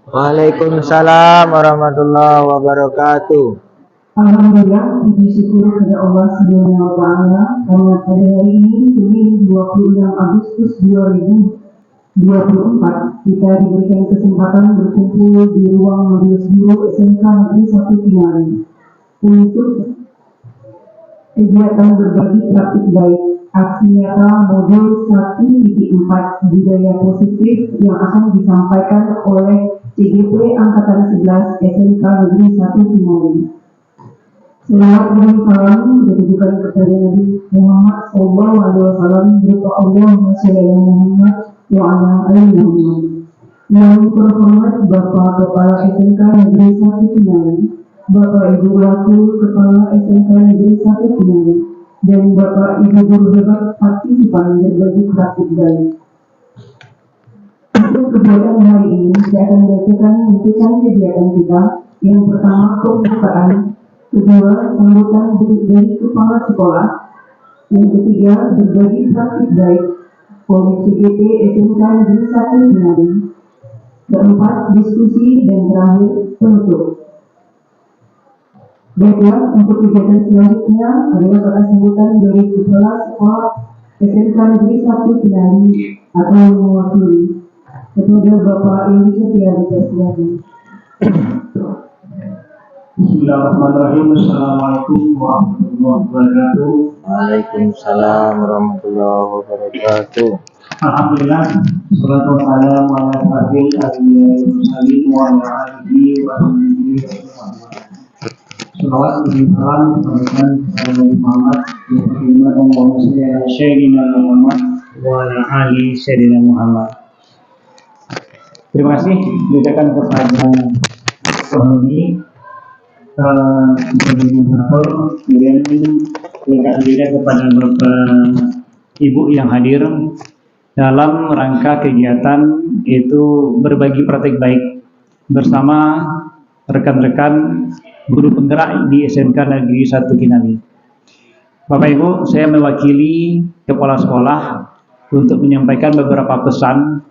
Waalaikumsalam warahmatullahi wabarakatuh. Alhamdulillah, puji syukur kepada Allah Subhanahu wa Ta'ala karena pada hari ini Senin 26 Agustus 2024 kita diberikan kesempatan berkumpul di ruang majelis guru SMK Negeri 1 Kinari untuk kegiatan berbagi praktik baik aksi nyata modul 1.4 budaya positif yang akan disampaikan oleh CGP Angkatan 11 SMK Negeri 1 Kinari. Selawat dan salam ditujukan kepada Nabi Muhammad SAW berupa Allahumma sholli ala Muhammad wa ala ali Muhammad. Yang terhormat Bapak Kepala SMK Negeri 1 Kinari, Bapak Ibu Laku Kepala SMK Negeri 1 Kinari, dan Bapak Ibu Guru hebat partisipan berbagi praktik baik. Untuk kegiatan hari ini, saya akan membacakan runtutan kegiatan kita. Yang pertama, pembukaan. Kedua, sambutan dari kepala sekolah. Yang ketiga, berbagi praktik baik oleh CGP SMK Negeri 1 Kinari. Keempat, diskusi, dan terakhir, penutup. Baiklah, untuk kegiatan selanjutnya adalah kata sambutan dari kepala sekolah SMK Negeri 1 Kinari atau mewakili. Kepada Bapak Indi Setia dipersilakan. Bismillahirrahmanirrahim. Assalamualaikum warahmatullahi wabarakatuh. Waalaikumsalam warahmatullahi wabarakatuh. Alhamdulillah, salatu wassalamu ala asyrofil anbiya'i wal mursalin wa ala alihi wa sahbihi wa sallam. Salawat dan salam kepada Nabi Muhammad wa Allahumma shalli ala sayyidina Muhammad wa ala ali sayyidina Muhammad. Terima kasih diucapkan kepada penghuni moderator, kemudian juga kepada Bapak Ibu yang hadir dalam rangka kegiatan itu berbagi praktik baik bersama rekan-rekan guru penggerak di SMK Negeri 1 Kinari. Bapak Ibu, saya mewakili kepala sekolah untuk menyampaikan beberapa pesan,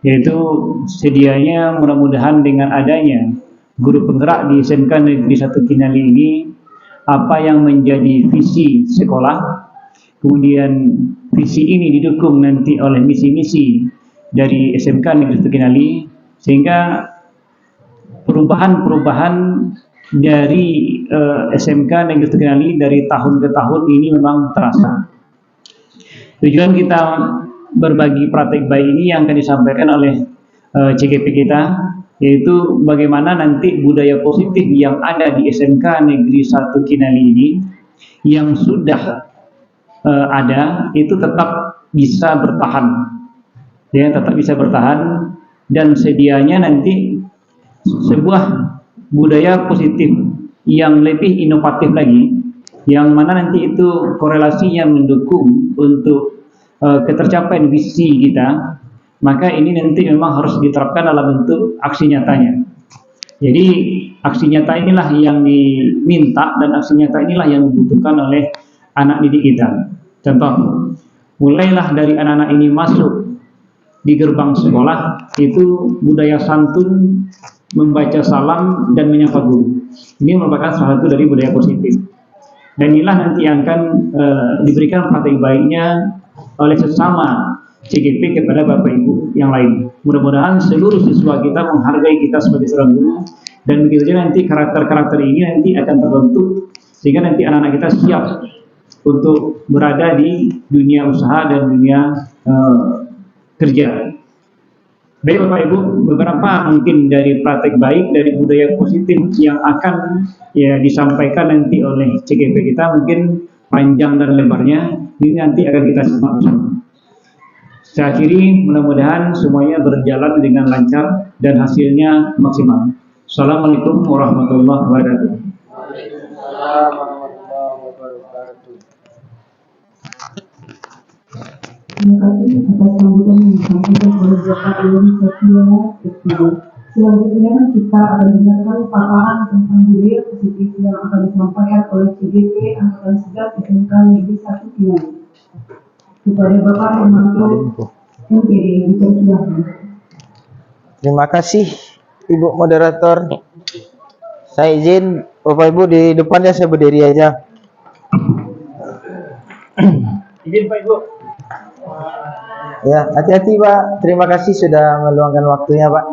yaitu sedianya mudah-mudahan dengan adanya guru penggerak di SMK Negeri 1 Kinari ini, apa yang menjadi visi sekolah, kemudian visi ini didukung nanti oleh misi-misi dari SMK Negeri 1 Kinari, sehingga perubahan-perubahan dari SMK Negeri 1 Kinari dari tahun ke tahun ini memang terasa. Tujuan kita berbagi praktik baik ini yang akan disampaikan oleh CGP kita, yaitu bagaimana nanti budaya positif yang ada di SMK Negeri 1 Kinari ini yang sudah ada itu tetap bisa bertahan, ya, tetap bisa bertahan, dan sedianya nanti sebuah budaya positif yang lebih inovatif lagi, yang mana nanti itu korelasinya mendukung untuk ketercapaian visi kita. Maka ini nanti memang harus diterapkan dalam bentuk aksi nyatanya. Jadi aksi nyata inilah yang diminta dan aksi nyata inilah yang dibutuhkan oleh anak didik kita. Contoh, mulailah dari anak-anak ini masuk di gerbang sekolah, itu budaya santun, membaca salam dan menyapa guru. Ini merupakan salah satu dari budaya positif. Dan inilah nanti yang akan diberikan praktik baiknya oleh sesama CGP kepada Bapak Ibu yang lain. Mudah-mudahan seluruh siswa kita menghargai kita sebagai seorang guru, dan begitu saja nanti karakter-karakter ini nanti akan terbentuk sehingga nanti anak-anak kita siap untuk berada di dunia usaha dan dunia kerja. Baik Bapak Ibu, beberapa mungkin dari praktek baik dari budaya positif yang akan disampaikan nanti oleh CGP kita, mungkin panjang dan lebarnya ini nanti akan kita simak bersama. Saya akhiri, mudah-mudahan semuanya berjalan dengan lancar dan hasilnya maksimal. Assalamualaikum warahmatullahi wabarakatuh. Waalaikumsalam warahmatullahi wabarakatuh. Terima kasih atas sambutan yang disampaikan oleh Bapak Indi Setia Dipersilakan. Selanjutnya kita akan dengarkan paparan tentang budaya positif yang akan disampaikan oleh CGP Angkatan 11 SMK Negeri 1 Kinari. Kepada Bapak Hermanto MPD dipersilakan. Terima kasih Ibu moderator. Saya izin Bapak Ibu di depannya saya berdiri aja. Izin Pak Ibu. Ya, hati-hati Pak. Terima kasih sudah meluangkan waktunya Pak.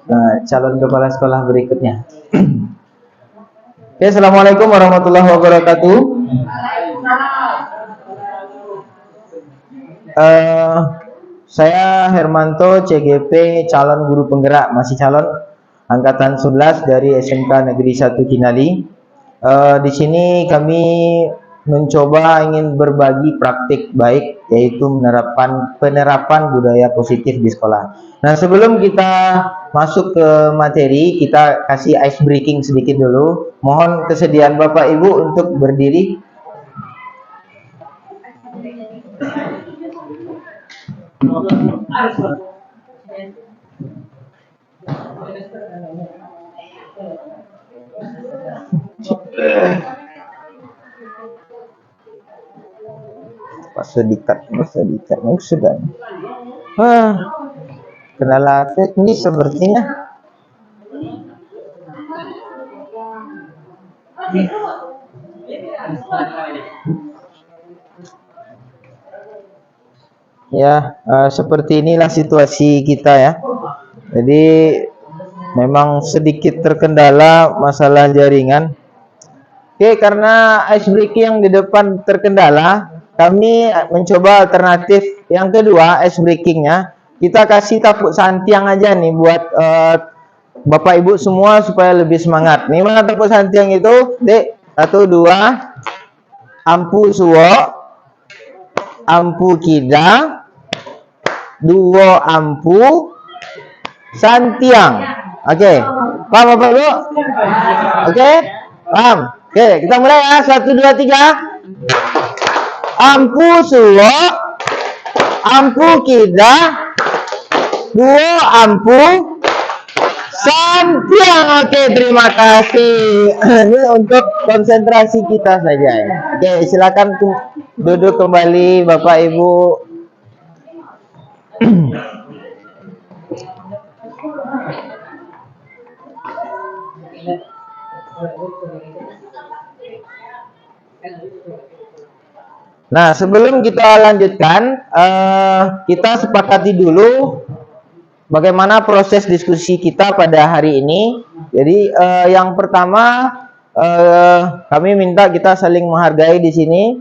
Nah, calon kepala sekolah berikutnya. Oke, Assalamualaikum warahmatullahi wabarakatuh. Saya Hermanto, CGP, calon guru penggerak, masih calon angkatan 11 dari SMK Negeri 1 Kinali. Di sini kami mencoba ingin berbagi praktik baik, yaitu penerapan budaya positif di sekolah. Nah, sebelum kita masuk ke materi, kita kasih ice breaking sedikit dulu. Mohon kesediaan Bapak Ibu untuk berdiri. Sedikat sudah. Kendala teknis sepertinya. Ya, seperti inilah situasi kita ya. Jadi memang sedikit terkendala masalah jaringan. Oke, karena ice breaking yang di depan terkendala, kami mencoba alternatif yang kedua ice breakingnya. Kita kasih tapuk santiang aja nih buat Bapak Ibu semua supaya lebih semangat. Nih mana tapuk santiang itu? Dek, 1, 2, ampu suwo, ampu kida, 2 ampu santiang. Oke, paham Bapak Ibu? Oke, paham? Oke, kita mulai ya. 1, 2, 3. Ampu suwo, ampu kida, 2 ampu santiang. Oke, terima kasih. Ini untuk konsentrasi kita saja ya. Oke, silakan duduk kembali Bapak Ibu. Nah, sebelum kita lanjutkan, kita sepakati dulu bagaimana proses diskusi kita pada hari ini. Jadi, yang pertama, kami minta kita saling menghargai di sini.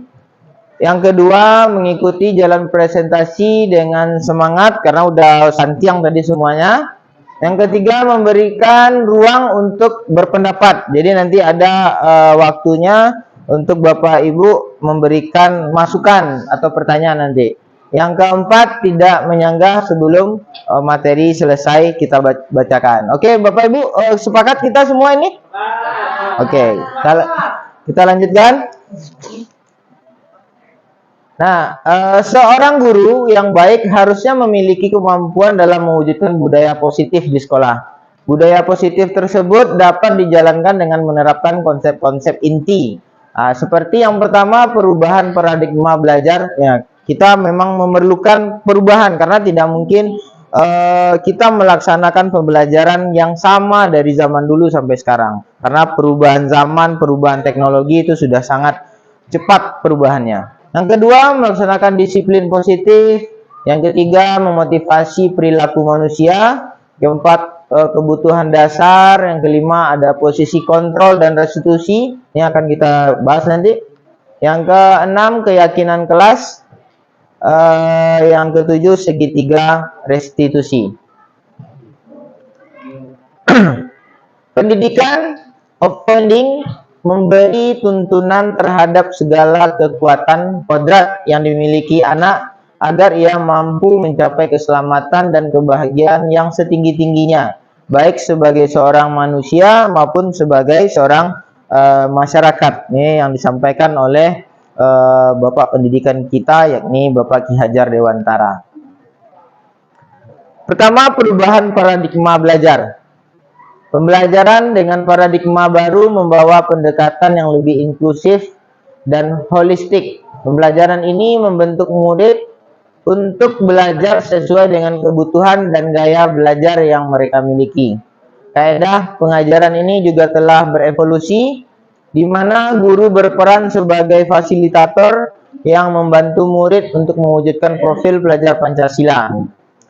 Yang kedua, mengikuti jalan presentasi dengan semangat karena udah santiang tadi semuanya. Yang ketiga, memberikan ruang untuk berpendapat. Jadi nanti ada waktunya untuk Bapak Ibu memberikan masukan atau pertanyaan nanti. Yang keempat, tidak menyanggah sebelum materi selesai kita bacakan. Oke, Bapak Ibu, sepakat kita semua ini? Oke, kita lanjutkan. Nah, seorang guru yang baik harusnya memiliki kemampuan dalam mewujudkan budaya positif di sekolah. Budaya positif tersebut dapat dijalankan dengan menerapkan konsep-konsep inti. Seperti yang pertama, perubahan paradigma belajar. Ya, kita memang memerlukan perubahan karena tidak mungkin kita melaksanakan pembelajaran yang sama dari zaman dulu sampai sekarang. Karena perubahan zaman, perubahan teknologi itu sudah sangat cepat perubahannya. Yang kedua, melaksanakan disiplin positif. Yang ketiga, memotivasi perilaku manusia. Keempat, kebutuhan dasar. Yang kelima, ada posisi kontrol dan restitusi. Ini akan kita bahas nanti. Yang keenam, keyakinan kelas. Yang ketujuh, segitiga restitusi. Pendidikan offending memberi tuntunan terhadap segala kekuatan kodrat yang dimiliki anak agar ia mampu mencapai keselamatan dan kebahagiaan yang setinggi-tingginya, baik sebagai seorang manusia maupun sebagai seorang masyarakat. Ini yang disampaikan oleh Bapak Pendidikan kita, yakni Bapak Ki Hajar Dewantara. Pertama, perubahan paradigma belajar. Pembelajaran dengan paradigma baru membawa pendekatan yang lebih inklusif dan holistik. Pembelajaran ini membentuk murid untuk belajar sesuai dengan kebutuhan dan gaya belajar yang mereka miliki. Kaedah pengajaran ini juga telah berevolusi, di mana guru berperan sebagai fasilitator yang membantu murid untuk mewujudkan profil pelajar Pancasila.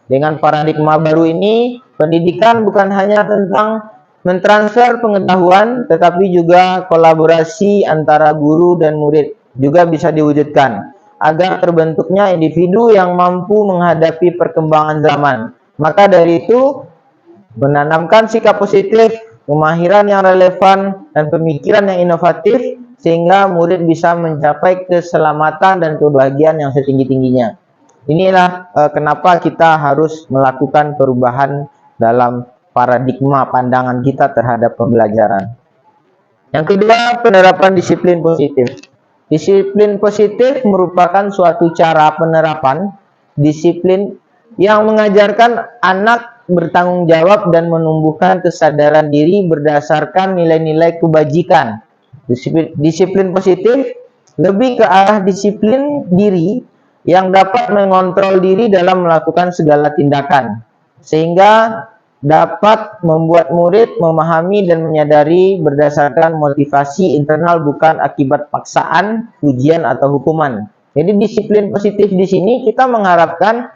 Dengan paradigma baru ini, pendidikan bukan hanya tentang mentransfer pengetahuan, tetapi juga kolaborasi antara guru dan murid juga bisa diwujudkan, agar terbentuknya individu yang mampu menghadapi perkembangan zaman. Maka dari itu, menanamkan sikap positif, kemahiran yang relevan, dan pemikiran yang inovatif, sehingga murid bisa mencapai keselamatan dan kebahagiaan yang setinggi-tingginya. Inilah kenapa kita harus melakukan perubahan dalam paradigma pandangan kita terhadap pembelajaran. Yang kedua, penerapan disiplin positif. Disiplin positif merupakan suatu cara penerapan disiplin yang mengajarkan anak bertanggung jawab dan menumbuhkan kesadaran diri berdasarkan nilai-nilai kebajikan. Disiplin positif lebih ke arah disiplin diri yang dapat mengontrol diri dalam melakukan segala tindakan, sehingga dapat membuat murid memahami dan menyadari berdasarkan motivasi internal bukan akibat paksaan, ujian, atau hukuman. Jadi disiplin positif di sini kita mengharapkan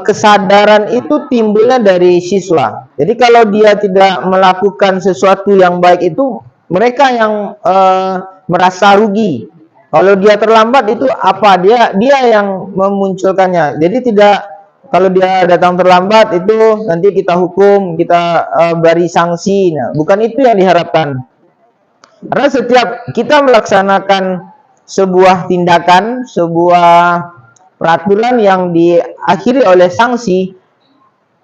kesadaran itu timbulnya dari siswa. Jadi kalau dia tidak melakukan sesuatu yang baik itu mereka yang merasa rugi. Kalau dia terlambat itu apa? Dia yang memunculkannya. Jadi tidak, kalau dia datang terlambat itu nanti kita hukum, kita beri sanksi. Nah, bukan itu yang diharapkan. Karena setiap kita melaksanakan sebuah tindakan, sebuah peraturan yang diakhiri oleh sanksi,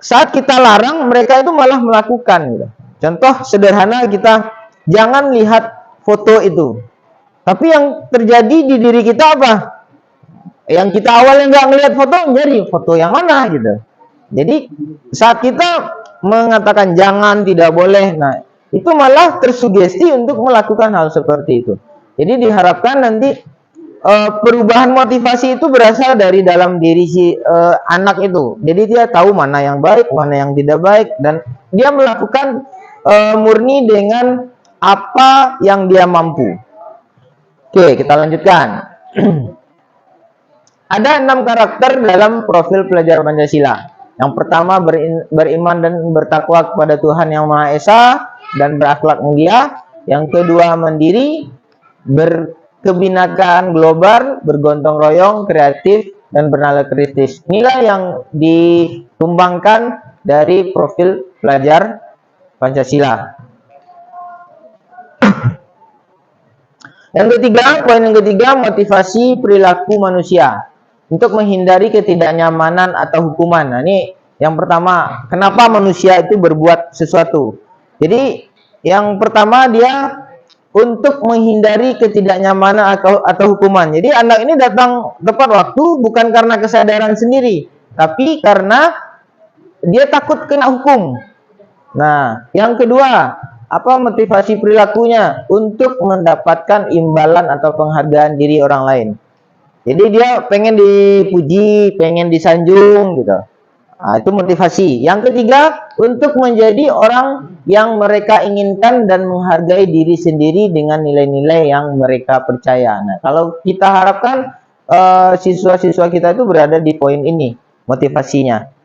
saat kita larang mereka itu malah melakukan gitu. Contoh sederhana, kita jangan lihat foto itu. Tapi yang terjadi di diri kita apa? Yang kita awalnya nggak ngelihat foto, jadi foto yang mana gitu. Jadi saat kita mengatakan jangan, tidak boleh, nah itu malah tersugesti untuk melakukan hal seperti itu. Jadi diharapkan nanti perubahan motivasi itu berasal dari dalam diri si anak itu. Jadi dia tahu mana yang baik, mana yang tidak baik, dan dia melakukan murni dengan apa yang dia mampu. Oke, kita lanjutkan. Ada 6 karakter dalam profil pelajar Pancasila. Yang pertama, beriman dan bertakwa kepada Tuhan Yang Maha Esa dan berakhlak mulia. Yang kedua, mandiri, berkebinakaan global, bergotong royong, kreatif, dan bernalar kritis. Inilah yang ditumbangkan dari profil pelajar Pancasila. Yang ketiga, poin yang ketiga, motivasi perilaku manusia untuk menghindari ketidaknyamanan atau hukuman. Nah, ini yang pertama, kenapa manusia itu berbuat sesuatu. Jadi yang pertama, dia untuk menghindari ketidaknyamanan atau hukuman. Jadi anak ini datang tepat waktu bukan karena kesadaran sendiri, tapi karena dia takut kena hukum. Nah, yang kedua, apa motivasi perilakunya? Untuk mendapatkan imbalan atau penghargaan diri orang lain. Jadi dia pengen dipuji, pengen disanjung gitu. Nah, itu motivasi. Yang ketiga, untuk menjadi orang yang mereka inginkan dan menghargai diri sendiri dengan nilai-nilai yang mereka percaya. Nah, kalau kita harapkan siswa-siswa kita itu berada di poin ini, motivasinya.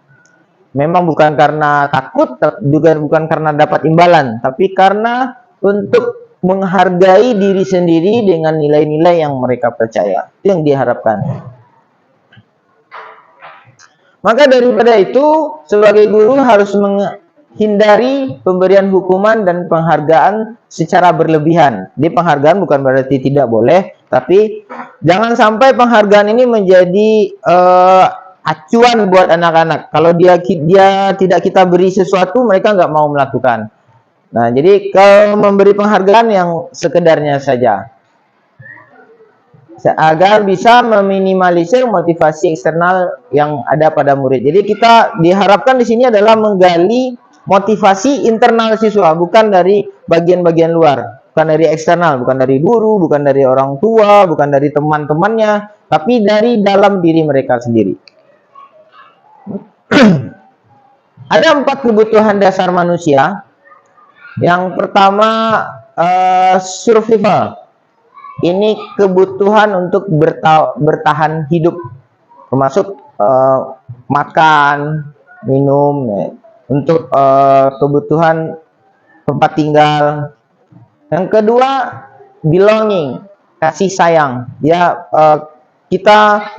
Memang bukan karena takut, juga bukan karena dapat imbalan, tapi karena untuk menghargai diri sendiri dengan nilai-nilai yang mereka percaya. Itu yang diharapkan. Maka daripada itu, sebagai guru harus menghindari pemberian hukuman dan penghargaan secara berlebihan. Di penghargaan bukan berarti tidak boleh, tapi jangan sampai penghargaan ini menjadi acuan buat anak-anak. Kalau dia tidak kita beri sesuatu, mereka nggak mau melakukan. Nah, jadi kalau memberi penghargaan yang sekedarnya saja, agar bisa meminimalisir motivasi eksternal yang ada pada murid. Jadi kita diharapkan di sini adalah menggali motivasi internal siswa, bukan dari bagian-bagian luar, bukan dari eksternal, bukan dari guru, bukan dari orang tua, bukan dari teman-temannya, tapi dari dalam diri mereka sendiri. Ada 4 kebutuhan dasar manusia Yang pertama, survival. Ini kebutuhan untuk bertahan hidup, termasuk makan, minum, ya. Untuk kebutuhan tempat tinggal. Yang kedua, belonging, kasih sayang. Ya, kita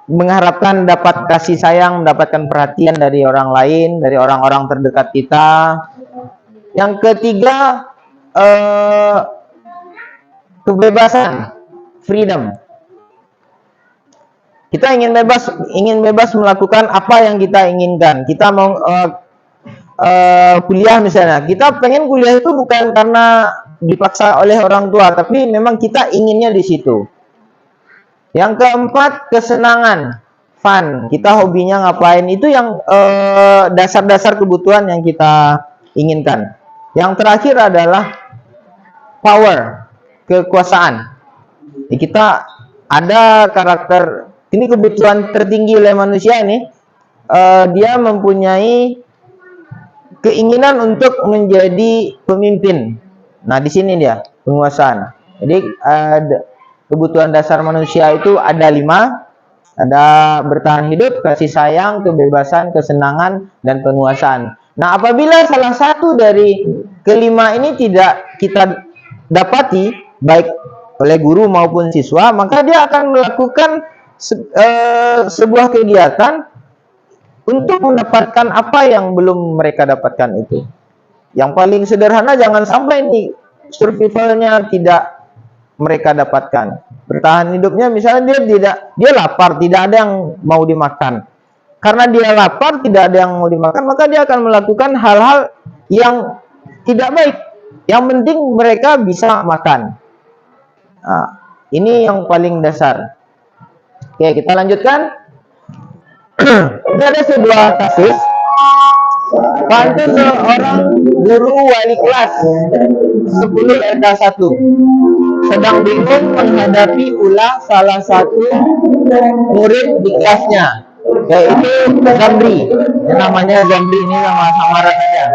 mengharapkan dapat kasih sayang, mendapatkan perhatian dari orang lain, dari orang-orang terdekat kita. Yang ketiga, kebebasan, freedom. Kita ingin bebas melakukan apa yang kita inginkan. Kita mau kuliah misalnya. Kita pengen kuliah itu bukan karena dipaksa oleh orang tua, tapi memang kita inginnya di situ. Yang keempat, kesenangan, fun. Kita hobinya ngapain, itu yang dasar-dasar kebutuhan yang kita inginkan. Yang terakhir adalah power, kekuasaan. Kita ada karakter, ini kebutuhan tertinggi oleh manusia ini, dia mempunyai keinginan untuk menjadi pemimpin. Nah, di sini dia penguasaan. Jadi kebutuhan dasar manusia itu ada 5. Ada bertahan hidup, kasih sayang, kebebasan, kesenangan, dan penguasaan. Nah, apabila salah satu dari kelima ini tidak kita dapati, baik oleh guru maupun siswa, maka dia akan melakukan sebuah kegiatan untuk mendapatkan apa yang belum mereka dapatkan itu. Yang paling sederhana, jangan sampai nih survivalnya tidak mereka dapatkan. Bertahan hidupnya misalnya dia lapar, tidak ada yang mau dimakan. Karena dia lapar, tidak ada yang mau dimakan, maka dia akan melakukan hal-hal yang tidak baik. Yang penting mereka bisa makan. Nah, ini yang paling dasar. Oke, kita lanjutkan. Ini ada sebuah kasus. Bantu seorang guru wali kelas 10 LK1 sedang bingung menghadapi ulah salah satu murid di kelasnya, yaitu Zamri. Namanya Zamri, ini nama samaran aja.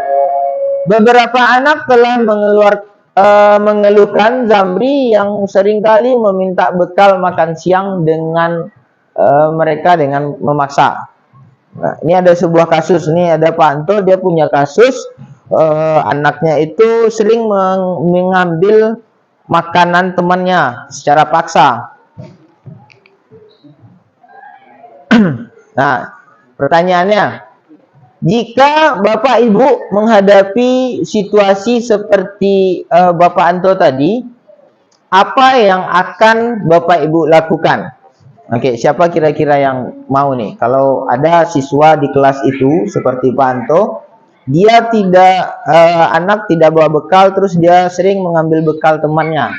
Beberapa anak telah mengeluhkan Zamri yang seringkali meminta bekal makan siang dengan mereka dengan memaksa. Nah, ini ada sebuah kasus. Ini ada Pak Anto, dia punya kasus anaknya itu sering mengambil makanan temannya secara paksa. Nah, pertanyaannya, jika Bapak Ibu menghadapi situasi seperti Bapak Anto tadi, apa yang akan Bapak Ibu lakukan? Oke, siapa kira-kira yang mau nih? Kalau ada siswa di kelas itu seperti Pak Anto, dia anak tidak bawa bekal, terus dia sering mengambil bekal temannya.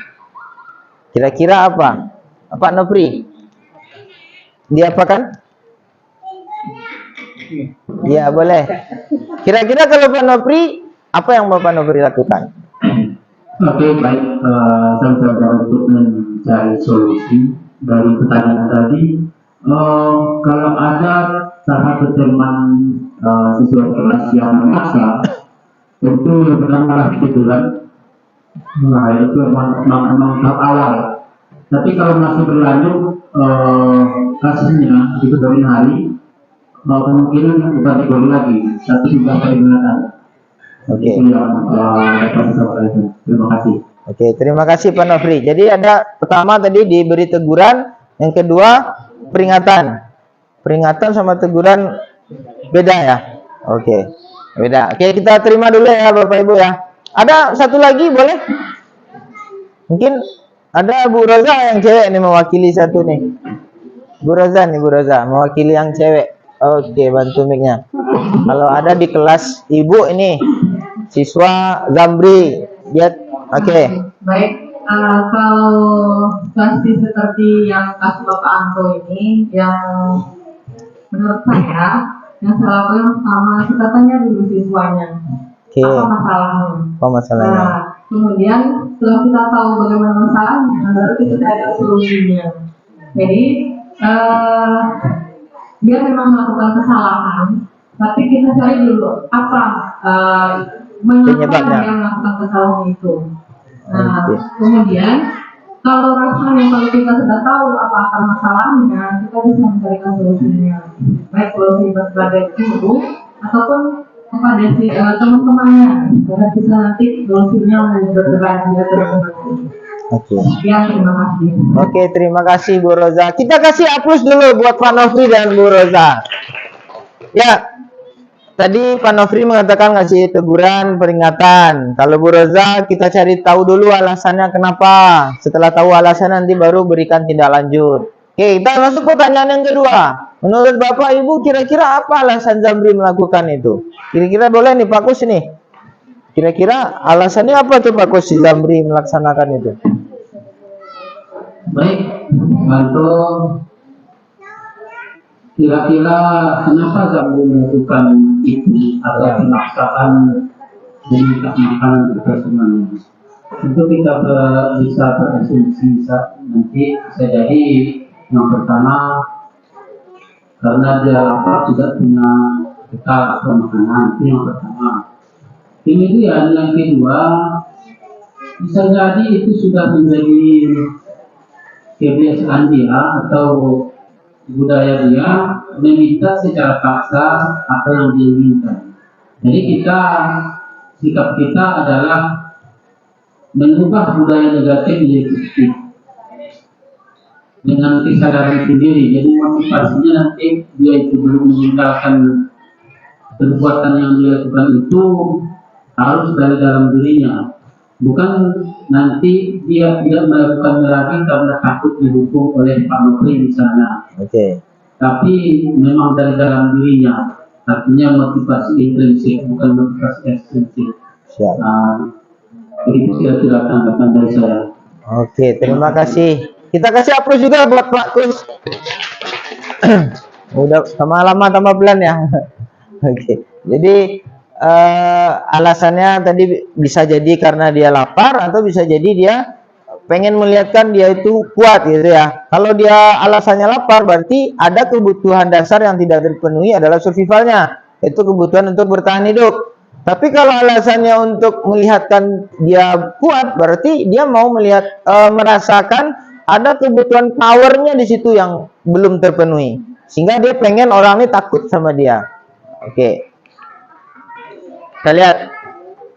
Kira-kira apa? Pak Nopri? Dia apa kan? Ya, boleh. Kira-kira kalau Pak Nopri, apa yang Bapak Nopri lakukan? Oke, baik. Saya coba untuk mencari solusi dari pertanyaan tadi. Kalau ada salah satu teman siswa kelas yang memaksa, itu yang pertama kebetulan, nah itu memang tahap awal. Tapi kalau masih berlanjut kasusnya itu dari hari, kemungkinan bukan digoli lagi, tapi juga akan digunakan. Oke. Terima kasih. Oke, terima kasih Pak Nofri. Jadi ada pertama tadi diberi teguran, yang kedua peringatan. Peringatan sama teguran beda ya? Oke, beda. Oke, kita terima dulu ya Bapak Ibu ya. Ada satu lagi boleh? Mungkin ada Bu Roza yang cewek nih mewakili satu nih. Bu Roza nih, Bu Roza mewakili yang cewek. Oke, bantu mic-nya. Kalau ada di kelas Ibu ini siswa Zamri, dia oke. Baik, kalau situasi seperti yang kasus Bapak Anto ini, yang menurut saya yang salah yang pertama kita tanya dulu siswanya Oke. apa masalahnya. Apa masalahnya? Nah, kemudian setelah kita tahu bagaimana masalahnya, baru kita cari solusinya. Jadi dia memang melakukan kesalahan, tapi kita cari dulu apa Penyebabnya. yang melakukan kesalahan itu. Nah, Oke. kemudian kalau rasanya kalau kita sudah tahu apa akar masalahnya, kita bisa mencarikan solusinya. Baik solusi sebagai guru ataupun kepada teman-temannya, karena bisa nanti solusinya bergerak terus. Oke. Sekian, terima kasih. Oke, terima kasih Bu Roza. Kita kasih aplaus dulu buat Pak Nofri dan Bu Roza. Ya, tadi Pak Nofri mengatakan ngasih teguran, peringatan. Kalau Bu Roza, kita cari tahu dulu alasannya kenapa. Setelah tahu alasan nanti baru berikan tindak lanjut. Oke, kita masuk pertanyaan yang kedua. Menurut Bapak Ibu, kira-kira apa alasan Zamri melakukan itu? Kira-kira boleh nih Pak Kus nih. Kira-kira alasannya apa tuh Pak Kus si Zamri melaksanakan itu? Baik, untuk kira-kira kenapa Zamri melakukan itu atau pemaksaan meminta makanan kita semuanya? Tentu kita bisa berasumsi nanti bisa jadi yang pertama karena dia lapar tidak punya bekal atau makanan, itu yang pertama. Kemudian yang kedua bisa jadi itu sudah menjadi kebiasaan dia atau budaya dia meminta secara paksa apa yang dia inginkan. Jadi sikap kita adalah mengubah budaya negatif menjadi positif dengan kesadaran sendiri. Jadi motivasinya nanti dia itu belum meninggalkan perbuatan yang dia lakukan itu harus dari dalam dirinya. Bukan nanti dia tidak melakukan lagi karena takut dihukum oleh Pak Nofri misalnya. Oke. Tapi memang dari dalam dirinya. Artinya motivasi intrinsik, bukan motivasi ekstrinsik. Siap. Begitu kira-kira tanggapan dari saya. Oke, terima kasih. Kita kasih aplaus juga buat Pak Kus. Udah tambah lama tambah pelan ya. Oke. Jadi alasannya tadi bisa jadi karena dia lapar atau bisa jadi dia pengen melihatkan dia itu kuat gitu ya. Kalau dia alasannya lapar berarti ada kebutuhan dasar yang tidak terpenuhi adalah survivalnya, itu kebutuhan untuk bertahan hidup. Tapi kalau alasannya untuk melihatkan dia kuat berarti dia mau melihat merasakan ada kebutuhan powernya di situ yang belum terpenuhi, sehingga dia pengen orang ini takut sama dia. Oke. Kita lihat.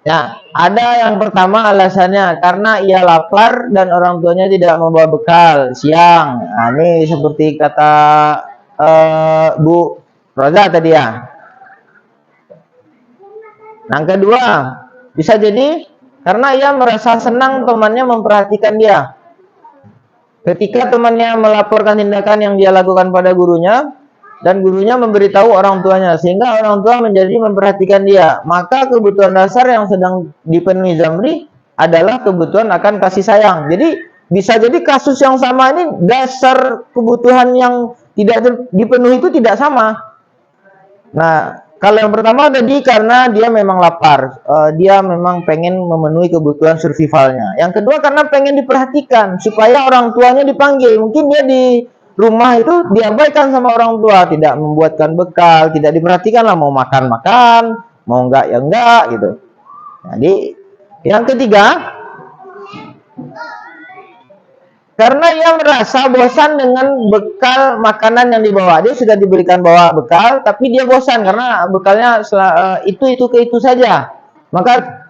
Ya, ada yang pertama alasannya karena ia lapar dan orang tuanya tidak membawa bekal siang. Nah, ini seperti kata Bu Roza tadi ya. Yang kedua, bisa jadi karena ia merasa senang temannya memperhatikan dia. Ketika temannya melaporkan tindakan yang dia lakukan pada gurunya, dan gurunya memberitahu orang tuanya, sehingga orang tua menjadi memperhatikan dia, maka kebutuhan dasar yang sedang dipenuhi Zamri adalah kebutuhan akan kasih sayang. Jadi bisa jadi kasus yang sama ini dasar kebutuhan yang tidak dipenuhi itu tidak sama. Nah, kalau yang pertama tadi karena dia memang lapar, dia memang pengen memenuhi kebutuhan survivalnya. Yang kedua karena pengen diperhatikan supaya orang tuanya dipanggil. Mungkin dia di rumah itu diabaikan sama orang tua, tidak membuatkan bekal, tidak diperhatikan lah, mau makan, mau enggak ya enggak gitu. Jadi yang ketiga, karena ia merasa bosan dengan bekal makanan yang dibawa. Dia sudah diberikan bawa bekal, tapi dia bosan karena bekalnya itu saja. Maka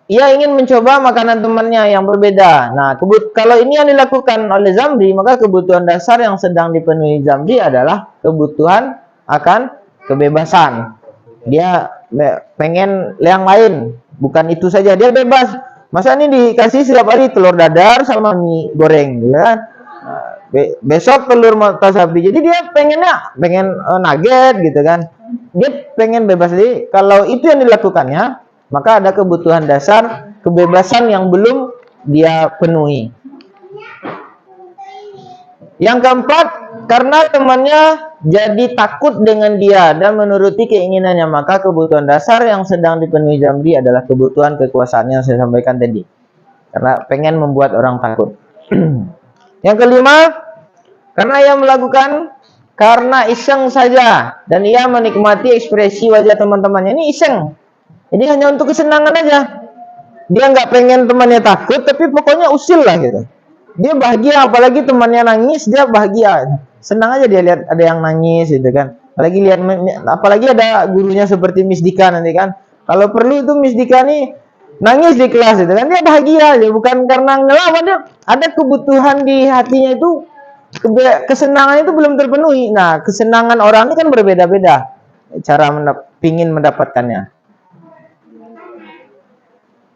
ia ingin mencoba makanan temannya yang berbeda. Nah, kalau ini yang dilakukan oleh Zamri, maka kebutuhan dasar yang sedang dipenuhi Zamri adalah kebutuhan akan kebebasan. Dia pengen yang lain, bukan itu saja. Dia bebas. Masa ini dikasih setiap hari telur dadar sama mie goreng, ya? Besok telur mata sapi. Jadi dia pengen nugget gitu kan. Dia pengen bebas. Jadi kalau itu yang dilakukannya, maka ada kebutuhan dasar kebebasan yang belum dia penuhi. Yang keempat, karena temannya jadi takut dengan dia dan menuruti keinginannya, maka kebutuhan dasar yang sedang dipenuhi Zamri adalah kebutuhan kekuasaan yang saya sampaikan tadi. Karena pengen membuat orang takut. Yang kelima, karena ia melakukan karena iseng saja dan ia menikmati ekspresi wajah teman-temannya. Ini iseng. Jadi hanya untuk kesenangan aja. Dia nggak pengen temannya takut, tapi pokoknya usil lah gitu. Dia bahagia, apalagi temannya nangis, dia bahagia. Senang aja dia lihat ada yang nangis gitu kan. Apalagi ada gurunya seperti Miss Dika nanti kan. Kalau perlu itu Miss Dika nih nangis di kelas itu kan, dia bahagia aja, bukan karena ngelawan, dia ada kebutuhan di hatinya itu, kesenangan itu belum terpenuhi. Nah, kesenangan orang itu kan berbeda-beda cara pingin mendapatkannya.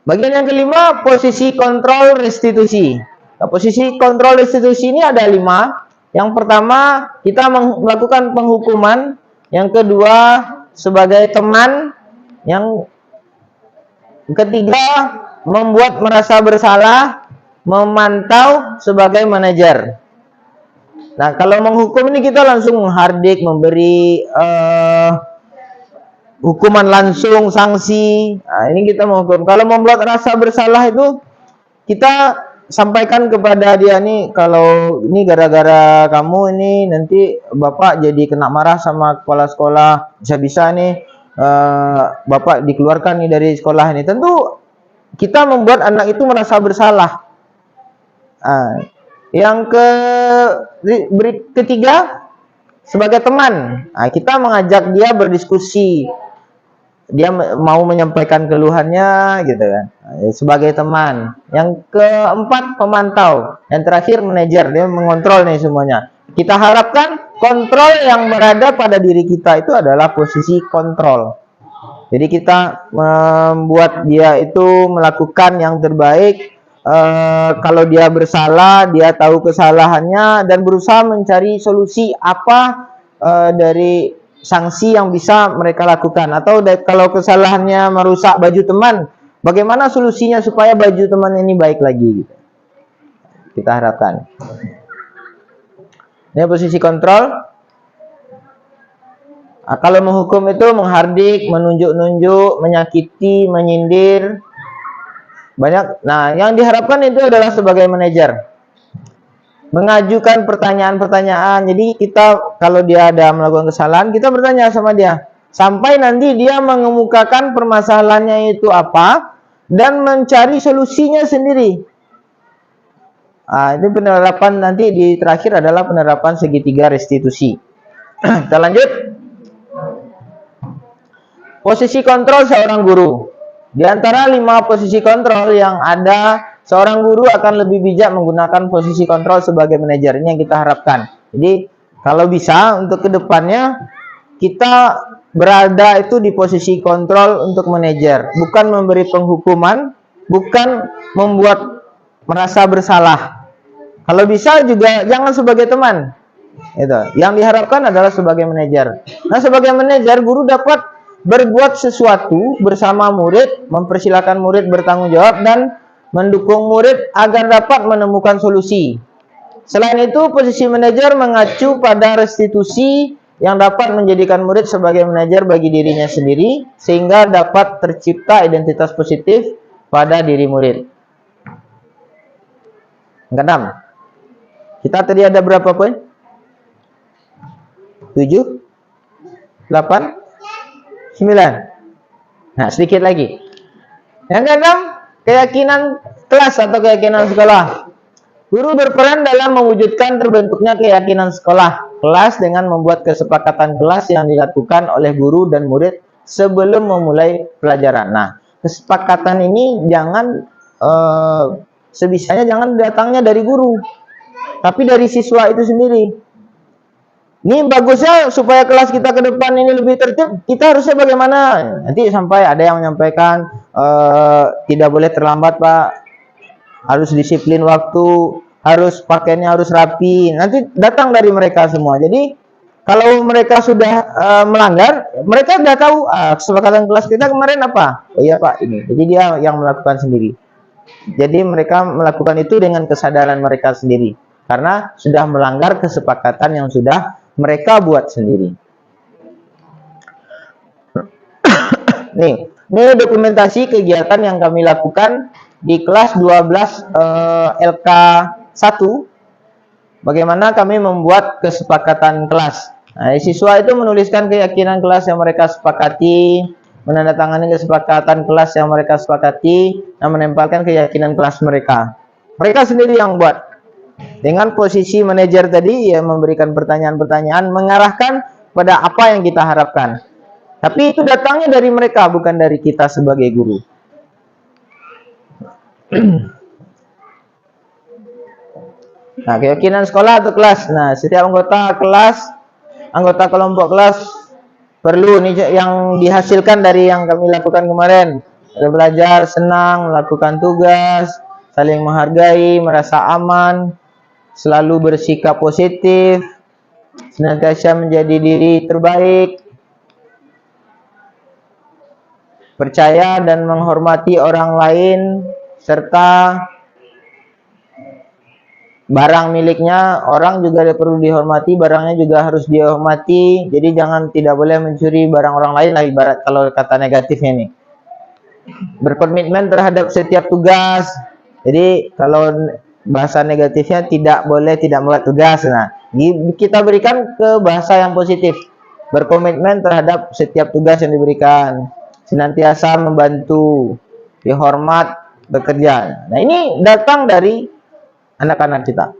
Bagian yang kelima, posisi kontrol restitusi. Nah, posisi kontrol restitusi ini ada 5. Yang pertama, kita melakukan penghukuman. Yang kedua, sebagai teman. Yang ketiga, membuat merasa bersalah. Memantau sebagai manajer. Nah, kalau menghukum ini kita langsung menghardik, memberi hukuman langsung, sanksi. Nah, ini kita menghukum. Kalau membuat rasa bersalah itu kita sampaikan kepada dia nih, kalau ini gara-gara kamu ini nanti bapak jadi kena marah sama kepala sekolah, bisa-bisa nih bapak dikeluarkan nih dari sekolah ini. Tentu kita membuat anak itu merasa bersalah. Nah, yang ketiga, sebagai teman, nah, kita mengajak dia berdiskusi. Dia mau menyampaikan keluhannya gitu kan, sebagai teman. Yang keempat, pemantau. Yang terakhir, manajer, dia mengontrol nih semuanya. Kita harapkan kontrol yang berada pada diri kita itu adalah posisi kontrol. Jadi kita membuat dia itu melakukan yang terbaik. Kalau dia bersalah, dia tahu kesalahannya dan berusaha mencari solusi apa dari sanksi yang bisa mereka lakukan. Atau kalau kesalahannya merusak baju teman, bagaimana solusinya supaya baju teman ini baik lagi gitu. Kita harapkan. Ini posisi kontrol. Nah, kalau menghukum itu menghardik, menunjuk-nunjuk, menyakiti, menyindir. Banyak. Nah, yang diharapkan itu adalah sebagai manajer. Mengajukan pertanyaan-pertanyaan. Jadi kita kalau dia ada melakukan kesalahan, kita bertanya sama dia. Sampai nanti dia mengemukakan permasalahannya itu apa dan mencari solusinya sendiri. Nah, itu penerapan nanti di terakhir adalah penerapan segitiga restitusi. Kita lanjut. Posisi kontrol seorang guru. Di antara 5 posisi kontrol yang ada, seorang guru akan lebih bijak menggunakan posisi kontrol sebagai manajer. Ini yang kita harapkan. Jadi, kalau bisa untuk kedepannya kita berada itu di posisi kontrol untuk manajer, bukan memberi penghukuman, bukan membuat merasa bersalah. Kalau bisa juga jangan sebagai teman. Itu. Yang diharapkan adalah sebagai manajer. Nah, sebagai manajer, guru dapat berbuat sesuatu bersama murid, mempersilahkan murid bertanggung jawab dan mendukung murid agar dapat menemukan solusi. Selain itu, posisi manajer mengacu pada restitusi yang dapat menjadikan murid sebagai manajer bagi dirinya sendiri, sehingga dapat tercipta identitas positif pada diri murid. Yang keenam, kita tadi ada berapa poin? 7, 8, 9. Nah, sedikit lagi. Yang keenam, keyakinan kelas atau keyakinan sekolah. Guru berperan dalam mewujudkan terbentuknya keyakinan sekolah. Kelas dengan membuat kesepakatan kelas yang dilakukan oleh guru dan murid sebelum memulai pelajaran. Nah, kesepakatan ini jangan sebisanya jangan datangnya dari guru, tapi dari siswa itu sendiri. Ini bagusnya supaya kelas kita ke depan ini lebih tertib, kita harusnya bagaimana? Nanti sampai ada yang menyampaikan tidak boleh terlambat, Pak. Harus disiplin waktu, harus pakaiannya harus rapi. Nanti datang dari mereka semua. Jadi kalau mereka sudah melanggar, mereka sudah tahu kesepakatan kelas kita kemarin apa. Oh iya, Pak, ini. Jadi dia yang melakukan sendiri. Jadi mereka melakukan itu dengan kesadaran mereka sendiri, karena sudah melanggar kesepakatan yang sudah mereka buat sendiri. Ini dokumentasi kegiatan yang kami lakukan di kelas 12 LK 1. Bagaimana kami membuat kesepakatan kelas. Nah, siswa itu menuliskan keyakinan kelas yang mereka sepakati, menandatangani kesepakatan kelas yang mereka sepakati, dan menempelkan keyakinan kelas mereka. Mereka sendiri yang buat. Dengan posisi manajer tadi, ya memberikan pertanyaan-pertanyaan, mengarahkan pada apa yang kita harapkan. Tapi itu datangnya dari mereka, bukan dari kita sebagai guru. Nah, keyakinan sekolah atau kelas. Nah, setiap anggota kelas, anggota kelompok kelas perlu nih yang dihasilkan dari yang kami lakukan kemarin. Belajar senang, melakukan tugas, saling menghargai, merasa aman, selalu bersikap positif, senantiasa menjadi diri terbaik, percaya dan menghormati orang lain, serta barang miliknya orang juga perlu dihormati, barangnya juga harus dihormati. Jadi tidak boleh mencuri barang orang lain lah, ibarat kalau kata negatifnya nih. Berkomitmen terhadap setiap tugas. Jadi kalau bahasa negatifnya tidak boleh tidak membuat tugas. Nah, kita berikan ke bahasa yang positif. Berkomitmen terhadap setiap tugas yang diberikan. Senantiasa membantu, dihormat, bekerja. Nah, ini datang dari anak-anak kita.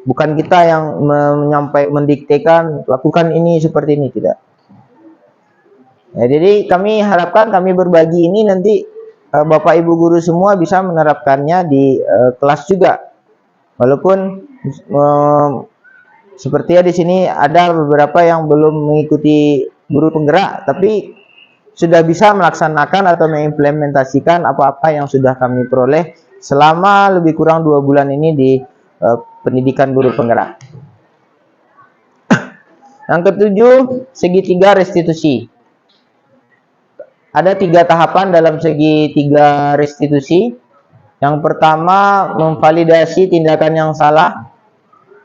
Bukan kita yang mendiktekan lakukan ini seperti ini, tidak. Ya, jadi kami harapkan kami berbagi ini nanti Bapak Ibu guru semua bisa menerapkannya di kelas juga. Walaupun sepertinya di sini ada beberapa yang belum mengikuti guru penggerak, tapi sudah bisa melaksanakan atau mengimplementasikan apa-apa yang sudah kami peroleh selama lebih kurang 2 bulan ini di pendidikan guru penggerak. Yang ketujuh, segitiga restitusi. Ada 3 tahapan dalam segitiga restitusi. Yang pertama, memvalidasi tindakan yang salah,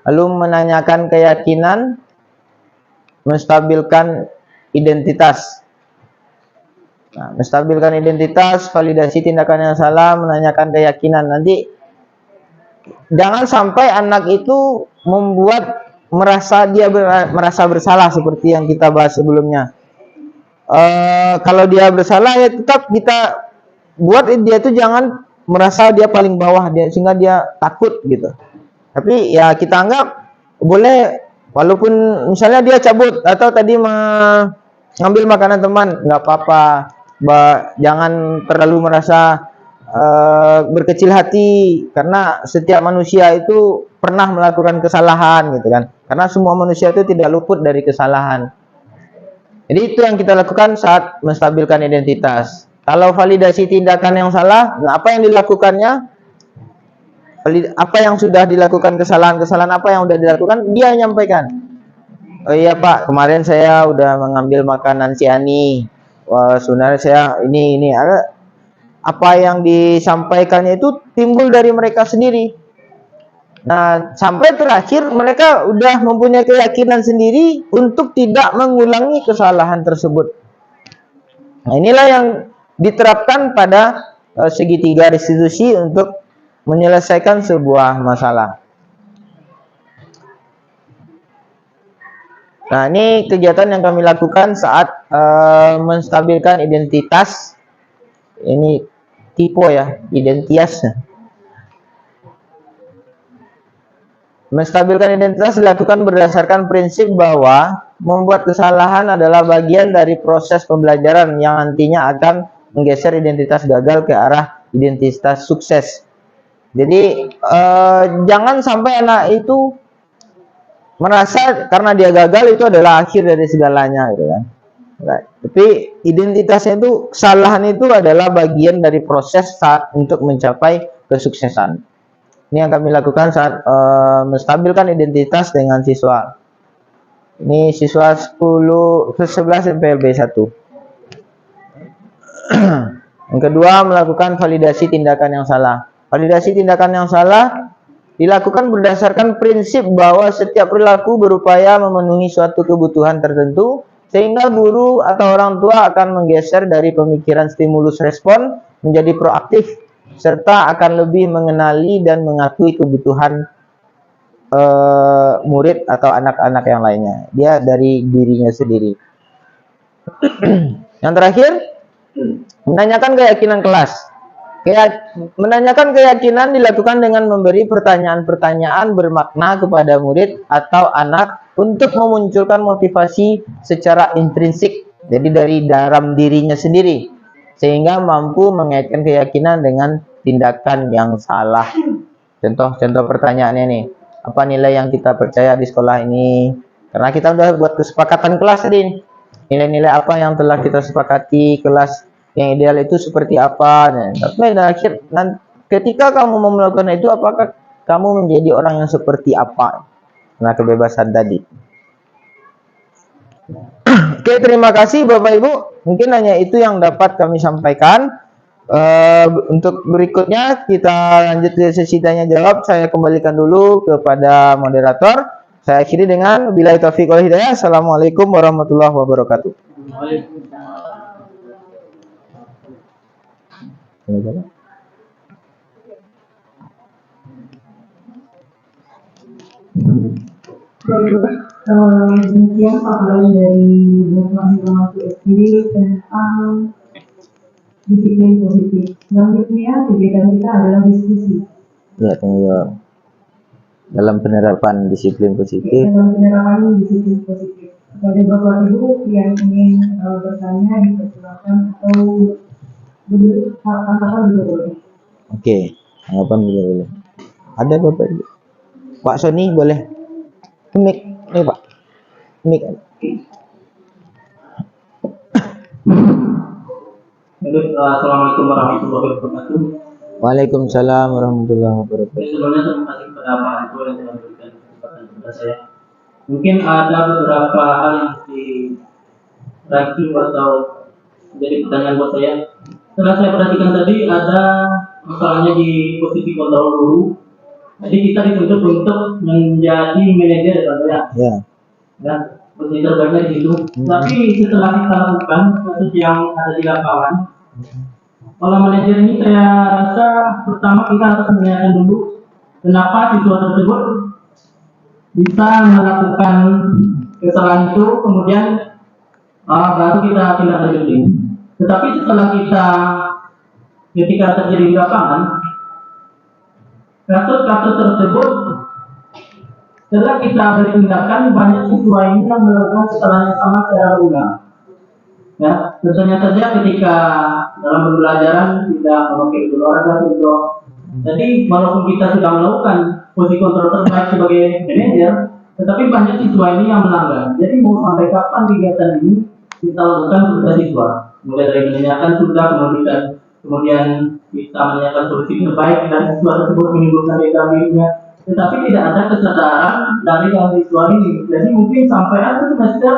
lalu menanyakan keyakinan, menstabilkan identitas. Nah, menstabilkan identitas, validasi tindakan yang salah, menanyakan keyakinan. Nanti jangan sampai anak itu merasa bersalah seperti yang kita bahas sebelumnya. Kalau dia bersalah, ya tetap kita buat dia itu jangan merasa dia paling bawah, sehingga dia takut gitu. Tapi ya kita anggap boleh, walaupun misalnya dia cabut atau tadi mengambil makanan teman, nggak apa-apa. Jangan terlalu merasa berkecil hati, karena setiap manusia itu pernah melakukan kesalahan gitu kan. Karena semua manusia itu tidak luput dari kesalahan. Jadi itu yang kita lakukan saat menstabilkan identitas. Kalau validasi tindakan yang salah, nah apa yang dilakukannya? Apa yang sudah dilakukan, kesalahan apa yang sudah dilakukan, dia nyampaikan. Oh iya Pak, kemarin saya udah mengambil makanan si Ani. Wah, sebenarnya saya ini apa yang disampaikannya itu timbul dari mereka sendiri. Nah, sampai terakhir mereka udah mempunyai keyakinan sendiri untuk tidak mengulangi kesalahan tersebut. Nah, inilah yang diterapkan pada segitiga restitusi untuk menyelesaikan sebuah masalah. Nah, ini kegiatan yang kami lakukan saat menstabilkan identitas. Ini tipe ya, identitas. Menstabilkan identitas dilakukan berdasarkan prinsip bahwa membuat kesalahan adalah bagian dari proses pembelajaran yang nantinya akan menggeser identitas gagal ke arah identitas sukses. Jadi jangan sampai anak itu merasa karena dia gagal itu adalah akhir dari segalanya gitu kan. Nah, tapi identitasnya itu, kesalahan itu adalah bagian dari proses saat untuk mencapai kesuksesan. Ini yang kami lakukan saat menstabilkan identitas dengan siswa. Ini siswa 11 MPLB 1. Yang kedua, melakukan validasi tindakan yang salah. Validasi tindakan yang salah dilakukan berdasarkan prinsip bahwa setiap perilaku berupaya memenuhi suatu kebutuhan tertentu, sehingga guru atau orang tua akan menggeser dari pemikiran stimulus respon menjadi proaktif, serta akan lebih mengenali dan mengakui kebutuhan murid atau anak-anak yang lainnya. Dia dari dirinya sendiri. Yang terakhir, menanyakan keyakinan kelas. Menanyakan keyakinan dilakukan dengan memberi pertanyaan-pertanyaan bermakna kepada murid atau anak untuk memunculkan motivasi secara intrinsik, jadi dari dalam dirinya sendiri, sehingga mampu mengaitkan keyakinan dengan tindakan yang salah. Contoh pertanyaannya nih, apa nilai yang kita percaya di sekolah ini? Karena kita udah buat kesepakatan kelas tadi. Nilai-nilai apa yang telah kita sepakati, kelas yang ideal itu seperti apa? Nah, tapi ketika kamu mau melakukan itu, apakah kamu menjadi orang yang seperti apa? Nah, kebebasan tadi. Oke, terima kasih Bapak Ibu. Mungkin hanya itu yang dapat kami sampaikan. Untuk berikutnya kita lanjut ke sesi tanya jawab. Saya kembalikan dulu kepada moderator. Saya akhiri dengan billahi taufiq wal hidayah. Assalamualaikum warahmatullahi wabarakatuh. Demikian paparan dari Bapak Informasi SD tentang disiplin positif. Selanjutnya kegiatan kita adalah diskusi. Ya, tanya jawab. Dalam penerapan disiplin positif. Dalam penerapan disiplin positif. Kepada Bapak Ibu yang ingin bertanya dipersilakan atau tanggapan juga boleh. Oke, tanggapan juga boleh. Ada Bapak Ibu. Pak Sony boleh. Mic, nih Pak. Mic. Assalamualaikum warahmatullahi wabarakatuh. Waalaikumsalam warahmatullahi wabarakatuh. Sebelumnya terima kasih kepada Pak Anto yang telah memberikan kesempatan kepada saya. Mungkin ada beberapa hal yang dirangkum atau jadi pertanyaan buat saya. Setelah saya perhatikan tadi ada masalahnya di posisi kontrol guru. Jadi kita dituntut untuk menjadi manajer Ya. dan posisi terbaiknya di situ. Tapi setelah kita lakukan kasus yang ada di lapangan, kalau manajer ini saya rasa pertama kita harus menanyakan dulu kenapa siswa tersebut bisa melakukan kesalahan itu, kemudian baru kita tindak lanjuti. Tetapi setelah ketika terjadi di lapangan, kasus-kasus tersebut setelah kita bertindakan banyak siswa ini yang melakukan kesalahan yang sama secara ulang. Ya, tentunya saja ketika dalam pembelajaran tidak memakai olahraga untuk. Jadi walaupun kita sudah melakukan posisi kontrol terbaik sebagai manajer, tetapi banyak siswa ini yang melanggar. Jadi mau sampai kapan kegiatan ini kita lakukan kepada siswa? Mulai dari menanyakan sudah, kemudian kita menanyakan solusi terbaik dari siswa tersebut menimbulkan dirinya. Tetapi tidak ada kesadaran dari siswa ini. Jadi mungkin sampai akhir semester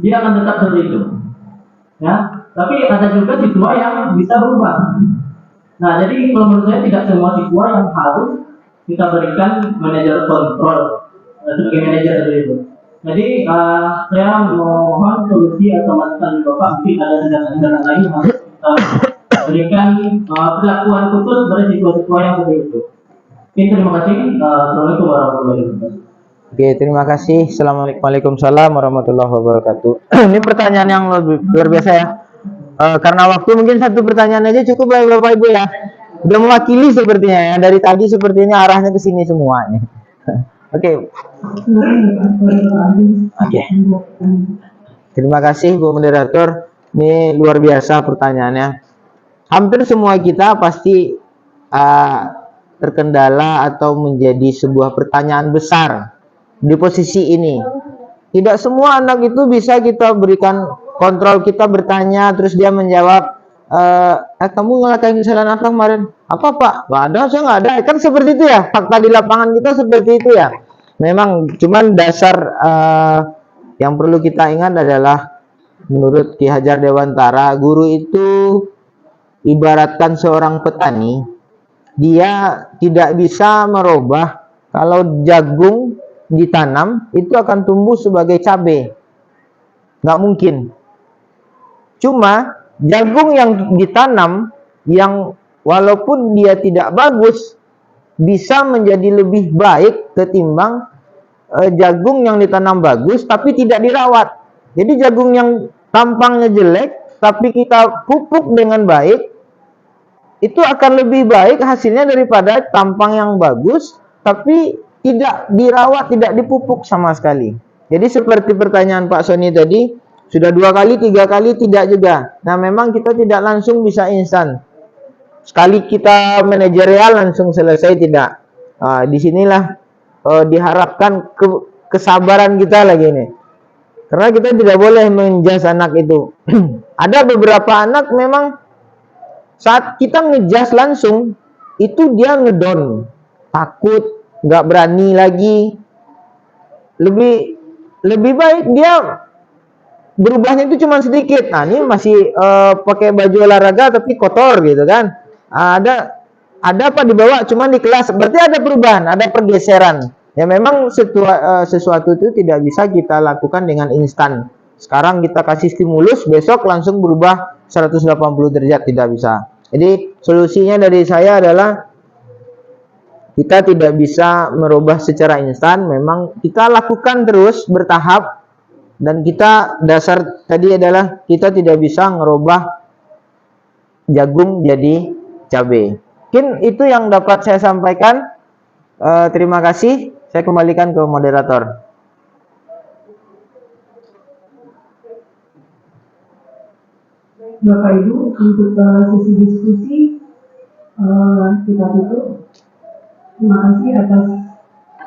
dia akan tetap seperti itu. Ya, tapi ada juga siswa yang bisa berubah. Nah, jadi kalau menurut saya tidak semua siswa yang harus kita berikan manajer kontrol sebagai manajer dari itu. Jadi saya mohon solusi atau masukan Bapak, mungkin ada tindakan lain yang harus kita berikan perlakuan khusus pada siswa-siswa yang seperti itu. Oke, terima kasih. Assalamualaikum warahmatullahi wabarakatuh. Oke, terima kasih. Waalaikumsalam warahmatullahi wabarakatuh. Ini pertanyaan yang luar biasa ya. Karena waktu mungkin satu pertanyaan aja cukup lah Bapak Ibu ya. Udah mewakili sepertinya ya. Dari tadi sepertinya arahnya ke sini semuanya. Oke. Oke. Terima kasih Bu Moderator. Ini luar biasa pertanyaannya. Hampir semua kita pasti terkendala atau menjadi sebuah pertanyaan besar di posisi ini. Tidak semua anak itu bisa kita berikan kontrol, kita bertanya terus dia menjawab, kamu ngelakuin kesalahan apa kemarin? Apa Pak? Gak ada, saya nggak ada. Kan seperti itu ya, fakta di lapangan kita seperti itu ya. Memang cuman dasar yang perlu kita ingat adalah menurut Ki Hajar Dewantara, guru itu ibaratkan seorang petani. Dia tidak bisa merubah kalau jagung ditanam itu akan tumbuh sebagai cabai, nggak mungkin. Cuma jagung yang ditanam yang walaupun dia tidak bagus bisa menjadi lebih baik ketimbang jagung yang ditanam bagus tapi tidak dirawat. Jadi jagung yang tampangnya jelek tapi kita pupuk dengan baik, itu akan lebih baik hasilnya daripada tampang yang bagus tapi tidak dirawat, tidak dipupuk sama sekali. Jadi seperti pertanyaan Pak Sony tadi, sudah 2 kali, 3 kali tidak juga. Nah, memang kita tidak langsung bisa instan. Sekali kita manajerial langsung selesai, tidak. Disinilah diharapkan kesabaran kita lagi nih. Karena kita tidak boleh menjas anak itu. Ada beberapa anak memang saat kita ngejas langsung, itu dia ngedon, takut, nggak berani lagi. Lebih baik dia berubahnya itu cuma sedikit. Nah, ini masih pakai baju olahraga tapi kotor gitu kan. Ada apa dibawa cuma di kelas, berarti ada perubahan, ada pergeseran. Ya memang sesuatu itu tidak bisa kita lakukan dengan instan. Sekarang kita kasih stimulus, besok langsung berubah 180 derajat, tidak bisa. Jadi solusinya dari saya adalah kita tidak bisa merubah secara instan, memang kita lakukan terus bertahap. Dan kita dasar tadi adalah kita tidak bisa ngerubah jagung jadi cabai. Mungkin itu yang dapat saya sampaikan. Terima kasih. Saya kembalikan ke moderator. Bapak Ibu, untuk sesi diskusi kita tutup. Terima kasih atas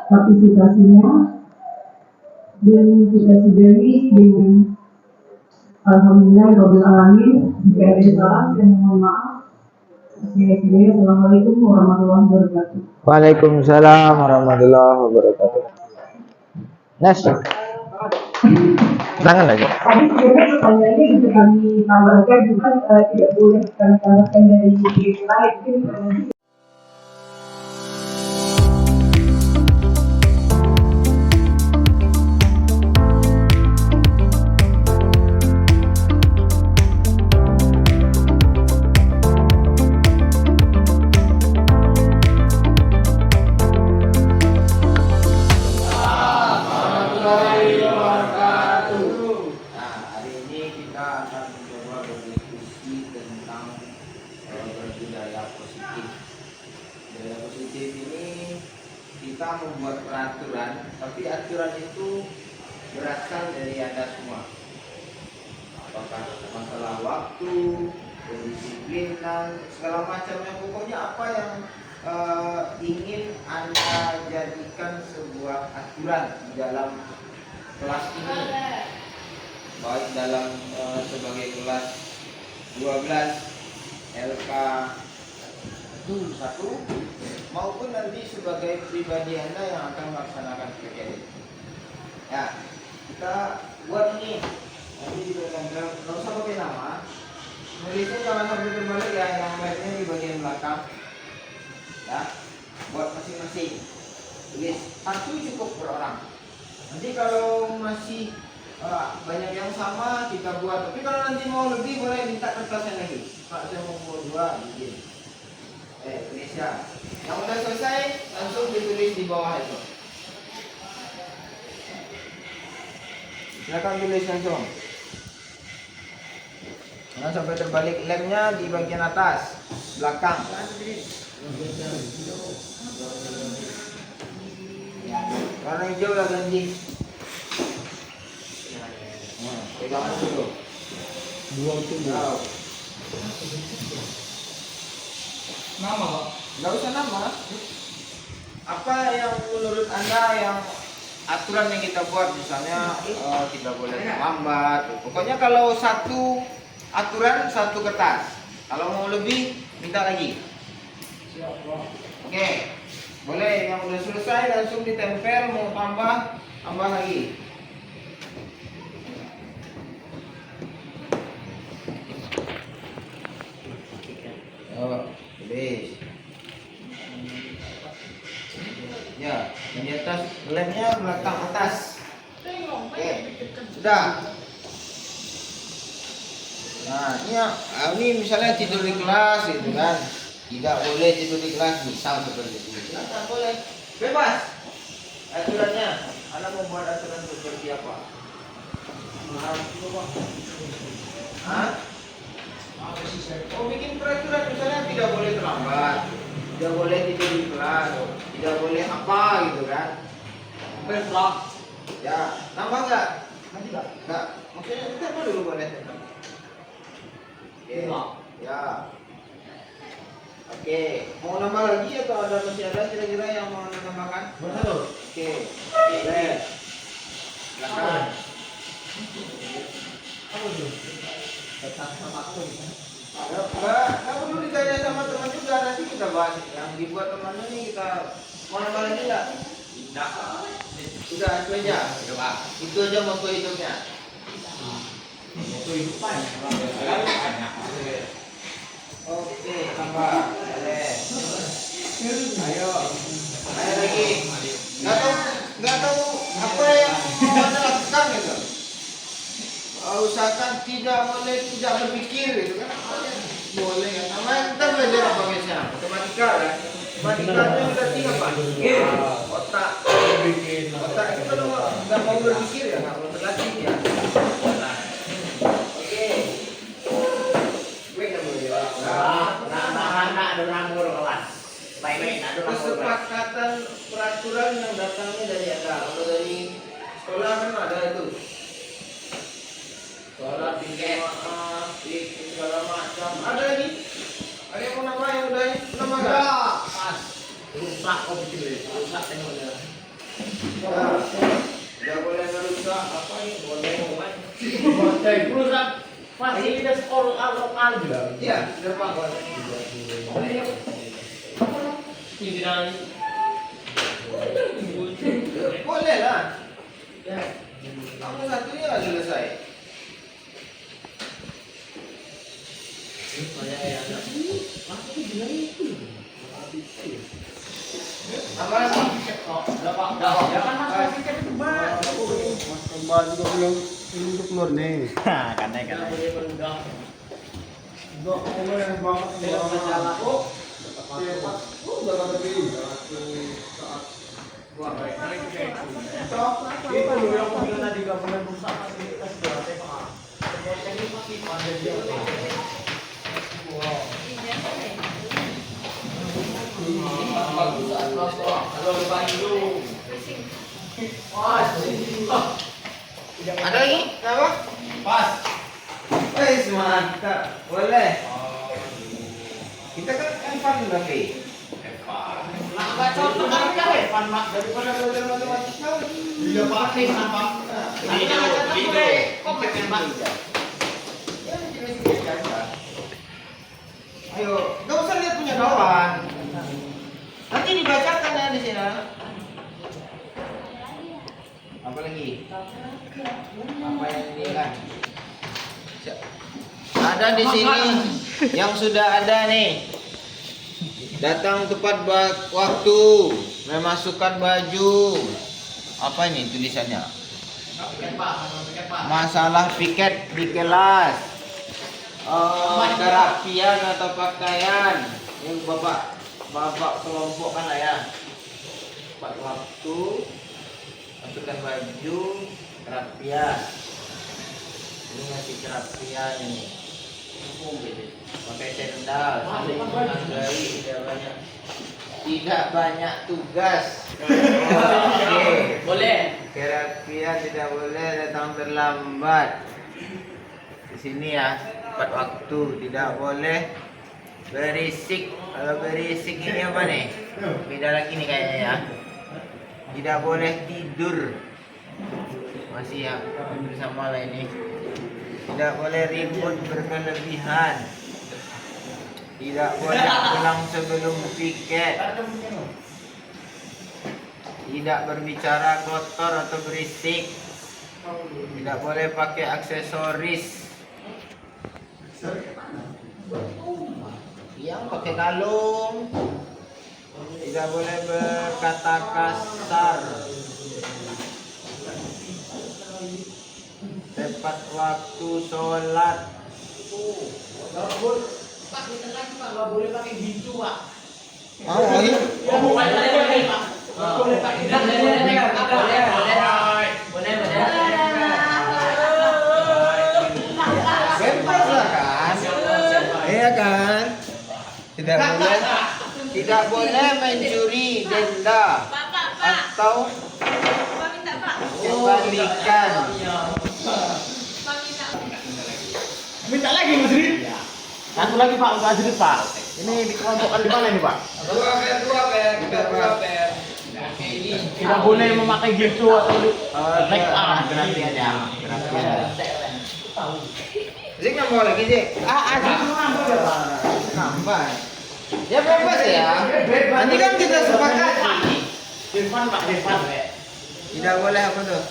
partisipasinya. Dan kita sudahi dengan Alhamdulillah Alamin. Jika ada salah, saya mohon maaf. Assalamualaikum warahmatullahi wabarakatuh. Waalaikumsalam warahmatullahi wabarakatuh. Next. Tangan lagi. Tadi sebenarnya pertanyaannya bisa kami tambahkan, cuma tidak boleh kami tambahkan dari lain. Kita membuat peraturan, tapi aturan itu berasal dari Anda semua. Apakah masalah waktu, kedisiplinan, segala macamnya. Pokoknya apa yang ingin Anda jadikan sebuah aturan di dalam kelas ini, baik dalam sebagai kelas 12 LK 1 maupun nanti sebagai pribadi Anda yang akan melaksanakan kegiatan. Ya, kita buat ini. Nanti diberikan, nggak usah pakai nama. Nulisnya jangan sampai terbalik ya, yang lainnya di bagian belakang. Ya, buat masing-masing. Tulis 1 cukup per orang. Nanti kalau masih banyak yang sama kita buat. Tapi kalau nanti mau lebih boleh minta kertasnya lagi. Pak, saya mau buat 2 bikin. Tulis ya. Yang udah selesai langsung ditulis di bawah itu. Silakan tulis langsung. Jangan sampai terbalik, lemnya di bagian atas, belakang. Warna hijau lah ganti. Pegang dulu. 2 itu. Nama Pak? Nggak usah nama. Apa yang menurut Anda yang aturan yang kita buat, misalnya tidak boleh terlambat. Pokoknya kalau satu aturan 1 kertas. Kalau mau lebih minta lagi. Oke. Boleh yang udah selesai langsung ditempel, mau tambah lagi. Tulis. Ya, di atas lemnya belakang atas. Oke, sudah. Nah, ini misalnya tidur di kelas gitu kan. Tidak boleh tidur di kelas, misal seperti itu. Tidak boleh. Bebas. Aturannya, Anda membuat aturan seperti apa? Hah? Oh, bikin peraturan misalnya tidak boleh terlambat, tidak boleh tidur di kelas, tidak boleh apa gitu kan? Berflok. Ya, nambah nggak? Nanti nggak. Maksudnya kita apa dulu boleh? Oke. Ya. Oke. Mau nambah lagi atau masih ada kira-kira yang mau nambahkan? Betul. Oke. Boleh. Silakan. Apa tuh? Nggak perlu ditanya sama teman juga, nanti kita bahas yang dibuat temannya nih, kita mau nambah lagi nggak? Tidak. Sudah itu aja. Coba. Itu aja moto hidupnya. Moto hidupan. Oke, tambah. Boleh. Ayo. Ayo lagi. Nggak tahu apa yang mau anda lakukan gitu. Usahakan tidak boleh tidak berpikir gitu kan. Boleh kan. Namanya kita belajar apa biasanya? Matematika kan. Matematika itu kita tiga pak. Otak. Otak itu kalau nggak mau berpikir ya nggak mau berlatih ya. Oke. Gue nggak boleh jawab. Kesepakatan peraturan yang datangnya dari Anda atau dari sekolah kan ada itu. Sholat tiga segala macam. Ada lagi? Ada yang mau nama yang udah nama enggak? Pas. Rusak kok begitu. Rusak tengoknya. Tidak boleh merusak apa ini? Boleh ngomong. Boleh rusak. Fasilitas sekolah lokal juga. Iya, sudah Pak. Boleh lah. Ya. Kamu satunya nggak selesai. Apa lagi? Mas Kembal juga belum keluar nih. Karena Enggak boleh banget. itu loh yang bilang tadi gak boleh rusak fasilitas berarti Pak. Ini pasti pada dia. Kalau Bandung. Ada lagi? Apa? Pas. Mantap. Boleh. Kita kan fun tapi. Nah, contoh kan Evan Mak Daripada belajar matematika, dia pakai apa? Video. Kompeten banget. ya jenis-jenis aja. Ayo, nggak usah lihat punya kawan. Nanti dibacakan ya di sini. Apa lagi? Apa yang ini kan? Ada di sini yang sudah ada nih. Datang tepat waktu, memasukkan baju. Apa ini tulisannya? Masalah piket di kelas. Kerapian atau pakaian. Yang bapak kelompokkan lah ya. Tepat waktu, masukkan baju, kerapian. Ini masih kerapian ini. Pakai sendal, menghargai, tidak banyak tugas. Oke. Boleh. Kerapian tidak boleh datang terlambat. Di sini ya, tepat waktu, tidak boleh berisik. Kalau berisik ini apa nih? Beda lagi nih kayaknya ya. Tidak boleh tidur. Masih ya, hampir sama lah ini. Tidak boleh ribut berkelebihan. Tidak boleh pulang sebelum piket. Tidak berbicara kotor atau berisik. Tidak boleh pakai aksesoris. Yang pakai kalung. Tidak boleh berkata kasar. Tepat waktu sholat. Pak, kita lagi Pak, nggak boleh pakai gincu Pak. Mau lagi? Boleh Pak. Boleh Pak. Boleh. Bebas lah kan. tidak boleh mencuri denda atau kebalikan. Minta lagi Mas Rid. Satu lagi Pak untuk Azrid Pak. Ini dikelompokkan di mana ini Pak? Dua per. Tidak boleh memakai gitu atau naik Berarti ada. Zik nambah lagi Zik. Azrid nambah. Ya bebas ya. Nanti kan kita sepakat. Irfan Pak Irfan. Tidak boleh apa tuh?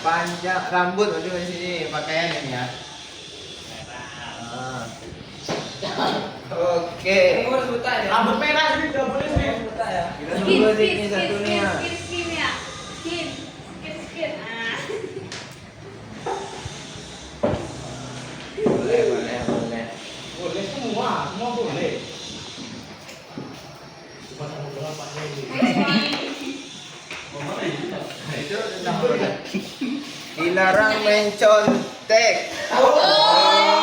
Panjang rambut di sini pakaian ini ya. Oke. Rambut merah ini tidak boleh sih. Kita tunggu Zik ini satu nih ya. Boleh. Boleh semua boleh. Itu tentang apa? Dilarang mencontek.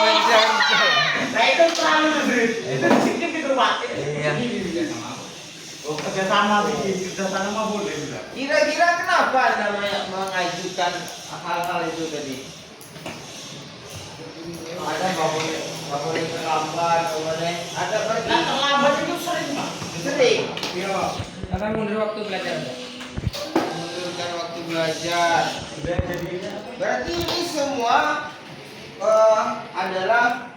Mencontek. Nah itu terlalu Rid. Itu sedikit gitu Pak. Iya. Oh kerjasama mah boleh. Kira-kira kenapa Anda mengajukan hal-hal itu tadi? Ada nggak boleh terlambat, nggak boleh. Ada berarti. Nah terlambat itu sering Pak. Sering. Iya. Karena mundur waktu belajar. Mundurkan waktu belajar. Berarti ini semua adalah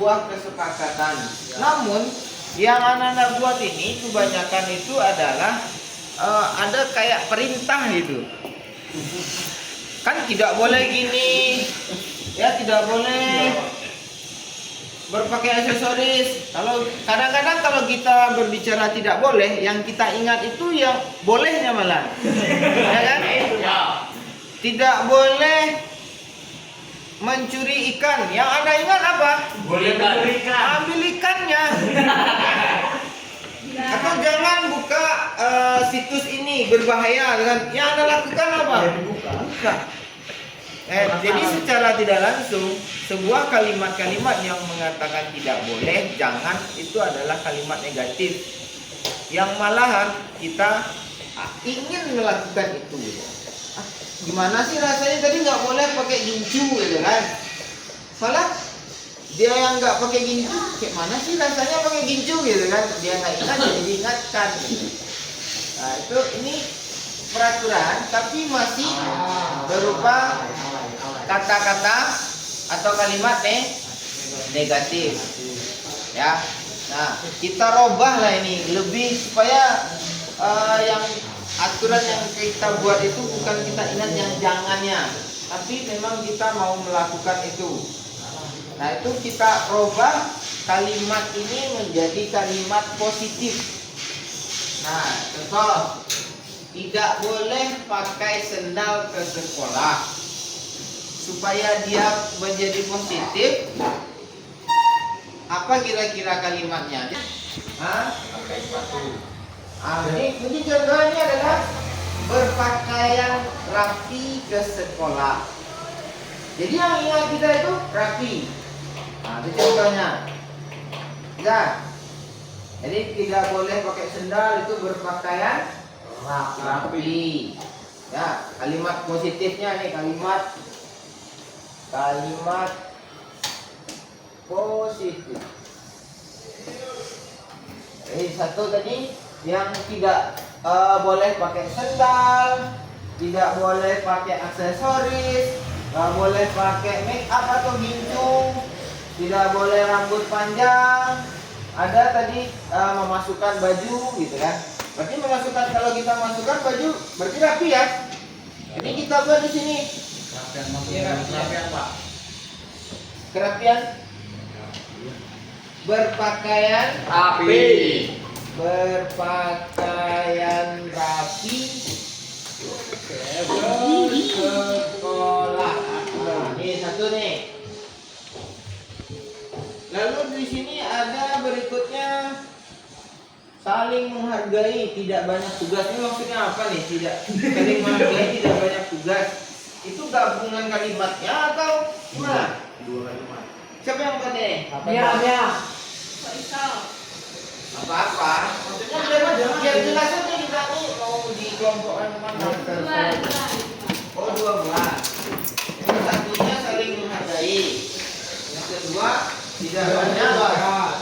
buah kesepakatan. Namun yang anak-anak buat ini kebanyakan itu adalah ada kayak perintah gitu. Kan tidak boleh gini, ya tidak boleh berpakaian aksesoris. Kalau kadang-kadang kalau kita berbicara tidak boleh, yang kita ingat itu yang bolehnya malah, ya kan? Tidak boleh mencuri ikan. Yang Anda ingat apa? Boleh memberikan. Ambil ikannya. Atau jangan buka situs ini berbahaya dengan yang Anda lakukan apa? Buka. Jadi secara tidak langsung sebuah kalimat-kalimat yang mengatakan tidak boleh, jangan, itu adalah kalimat negatif yang malahan kita ingin melakukan itu. Gimana sih rasanya tadi nggak boleh pakai gincu gitu kan? Salah dia yang nggak pakai gincu, kayak mana sih rasanya pakai gincu gitu kan? Dia nggak ingat jadi diingatkan. Gitu. Nah itu ini peraturan tapi masih berupa kata-kata atau kalimat negatif ya. Nah kita robah lah ini lebih supaya yang aturan yang kita buat itu bukan kita ingat yang jangannya, tapi memang kita mau melakukan itu. Nah itu kita robah kalimat ini menjadi kalimat positif. Nah contoh, tidak boleh pakai sendal ke sekolah. Supaya dia menjadi positif, apa kira-kira kalimatnya? Pakai sepatu. Ini contohnya adalah berpakaian rapi ke sekolah. Jadi yang ingat kita itu rapi. Nah, itu contohnya. Ya. Jadi tidak boleh pakai sendal, itu berpakaian rapi. Ya, kalimat positifnya nih, kalimat positif. Satu tadi yang tidak boleh pakai sendal, tidak boleh pakai aksesoris, nggak boleh pakai make up atau gincung, tidak boleh rambut panjang. Ada tadi memasukkan baju gitu kan. Berarti memasukkan, kalau kita masukkan baju berarti rapi ya. Ini kita buat di sini. Kerapian Pak. Kerapian. Berpakaian Rapi. Berpakaian rapi sekolah. Nah, ini satu nih. Lalu di sini ada berikutnya saling menghargai, tidak banyak tugas. Ini maksudnya apa nih? Tidak saling menghargai, tidak banyak tugas. Itu gabungan kalimatnya atau gimana? Dua kalimat. Siapa yang pakai? Ya. Apa-apa. Maksudnya biar jelas aja kita nih mau dikelompokkan kemana. Oh 12. Yang satunya saling menghargai. Yang kedua tidak banyak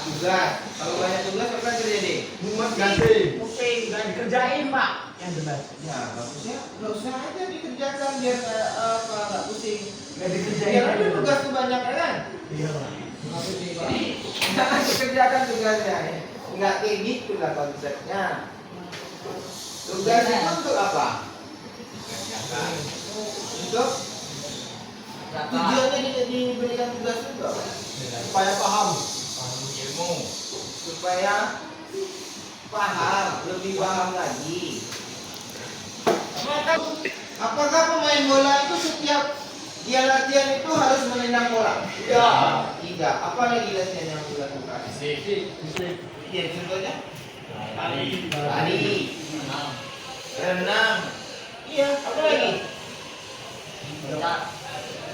tugas. Kalau banyak tugas apa yang terjadi? Pusing, nggak dikerjain Pak. Yang jelas. Ya bagusnya nggak usah aja dikerjakan biar nggak pusing. Nggak dikerjain. Biar ada tugas kebanyakan kan? Iya Pak. Jadi jangan dikerjakan tugasnya. Nggak kayak gitu lah konsepnya. Tugas itu untuk apa? Untuk tujuannya diberikan tugas itu apa? Supaya paham. Supaya paham, lebih paham lagi. Apakah pemain bola itu setiap dia latihan itu harus menendang bola? Tidak. Apa lagi latihan yang dilakukan? Iya, contohnya lari, renang. Iya, apa lagi?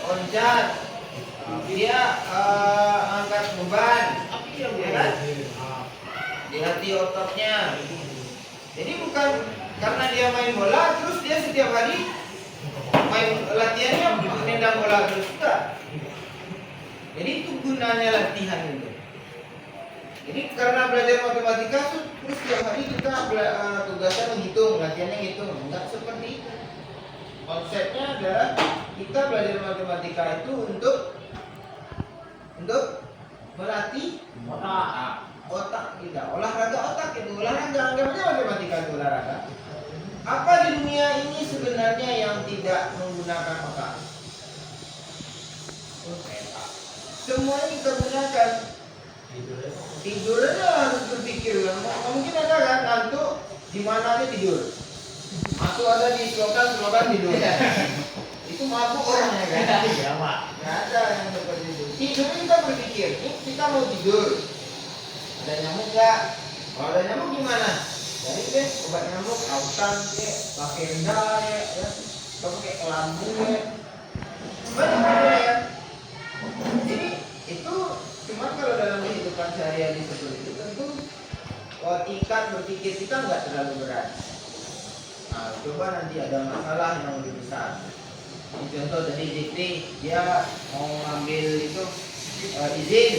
Loncat. Dia angkat beban. Ya kan? Dilatih ototnya. Jadi bukan karena dia main bola terus dia setiap hari main latihannya menendang bola terus enggak. Jadi itu gunanya latihan itu. Jadi karena belajar matematika terus setiap hari kita tugasnya menghitung, latihannya ngitung, enggak seperti itu. Konsepnya adalah kita belajar matematika itu untuk melatih otak kita, olahraga otak itu, olahraga anggapnya matematika itu olahraga. Apa di dunia ini sebenarnya yang tidak menggunakan otak? Semuanya kita gunakan. Tidurnya harus berpikir. Mungkin ada kan ngantuk, di mana dia tidur? Masuk ada di slogan tidur. Itu mabuk orangnya kan? Iya Pak. Nggak ada yang seperti itu. Tidur kita berpikir, kita mau tidur. Ada nyamuk nggak? Kalau ada nyamuk gimana? Jadi deh obat nyamuk, autan ya, pakai rendah ya, pakai kelambu ya. Banyak ya. Jadi itu cuma kalau dalam kehidupan sehari-hari seperti itu tentu tingkat berpikir kita nggak terlalu berat. Nah, coba nanti ada masalah yang lebih besar. Ini contoh tadi Dikti dia mau ngambil itu izin.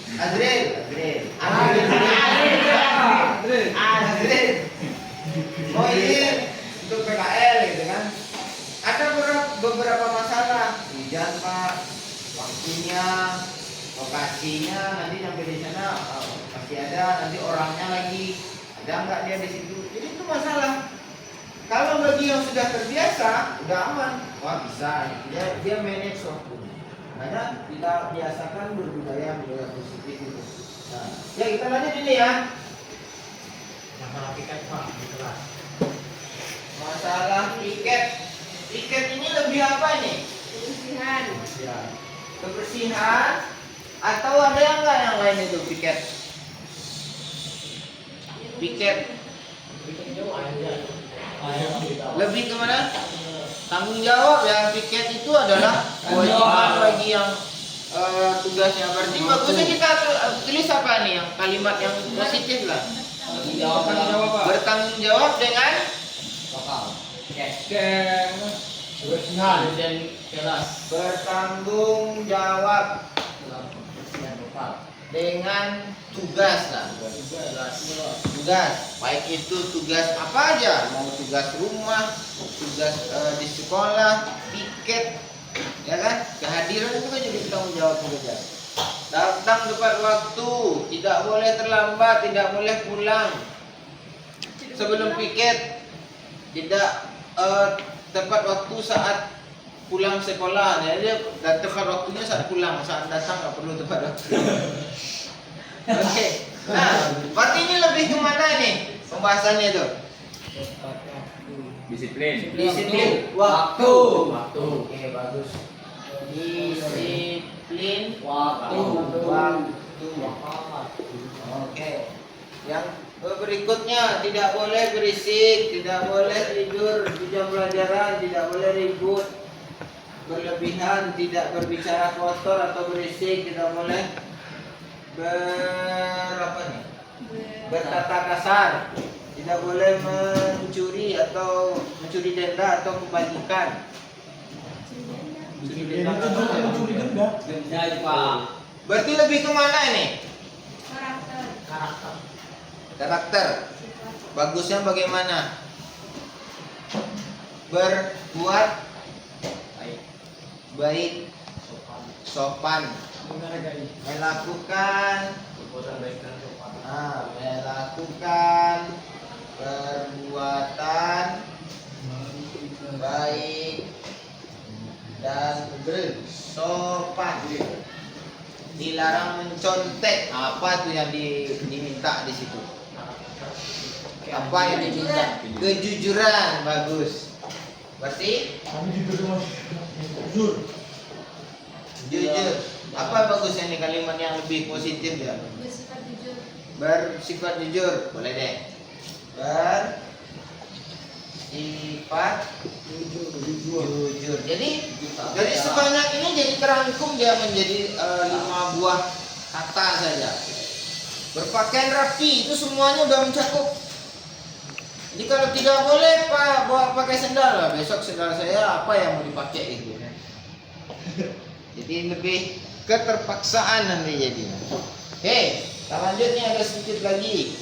Azril. Mau izin untuk PKL gitu kan. Ada beberapa masalah. Hujan Pak, waktunya, lokasinya, nanti sampai di sana pasti ada, nanti orangnya lagi ada nggak dia di situ. Jadi itu masalah. Kalau bagi yang sudah terbiasa, udah aman, wah bisa. Dia manage waktu. Karena kita biasakan berbudaya positif itu. Nah, ya kita lanjut ini ya. Masalah tiket Pak di kelas. Masalah tiket. Tiket ini lebih apa nih? Kebersihan. Ya. Kebersihan atau ada yang enggak yang lain itu piket? Piket lebih kemana? Tanggung jawab ya. Piket itu adalah kewajiban bagi yang tugasnya. Berarti bagusnya kita tulis apa nih yang kalimat yang positif lah. Bertanggung jawab dengan Kebersihan dan kelas. bertanggung jawab dengan tugas lah. Tugas baik itu tugas apa aja, mau tugas rumah, tugas di sekolah, piket, ya kan, kehadiran itu kan jadi tanggung jawab juga. Datang tepat waktu, tidak boleh terlambat, tidak boleh pulang sebelum piket, tidak tepat waktu saat pulang sekolah. Jadi tepat waktunya saat pulang, saat datang nggak perlu tepat waktu. Oke. Nah, berarti ini lebih kemana nih pembahasannya itu? Disiplin waktu. Oke, bagus. Disiplin waktu. Oke. Yang berikutnya, tidak boleh berisik, tidak boleh tidur di jam pelajaran, tidak boleh ribut. berlebihan, tidak berbicara kotor atau berisik, tidak boleh berkata kasar, tidak boleh mencuri atau mencuri denda atau kebajikan. Ini tuh denda. Berarti lebih kemana ini? Karakter. Bagusnya bagaimana? Berbuat baik, sopan, melakukan perbuatan baik dan bersopan. Dilarang mencontek. Apa tuh yang diminta di situ? Apa yang diminta? Kejujuran. Bagus. Berarti jujur. Apa bagusnya nih kalimat yang lebih positif ya? Bersifat jujur. Boleh deh. Bersifat jujur. Jadi sebanyak ini jadi terangkum dia menjadi 5 buah kata saja. Berpakaian rapi itu semuanya udah mencakup. Jadi kalau tidak boleh Pak bawa pakai sendal lah, besok sendal saya apa yang mau dipakai gitu. Jadi lebih keterpaksaan nanti jadinya. Oke, kita lanjut nih ada sedikit lagi.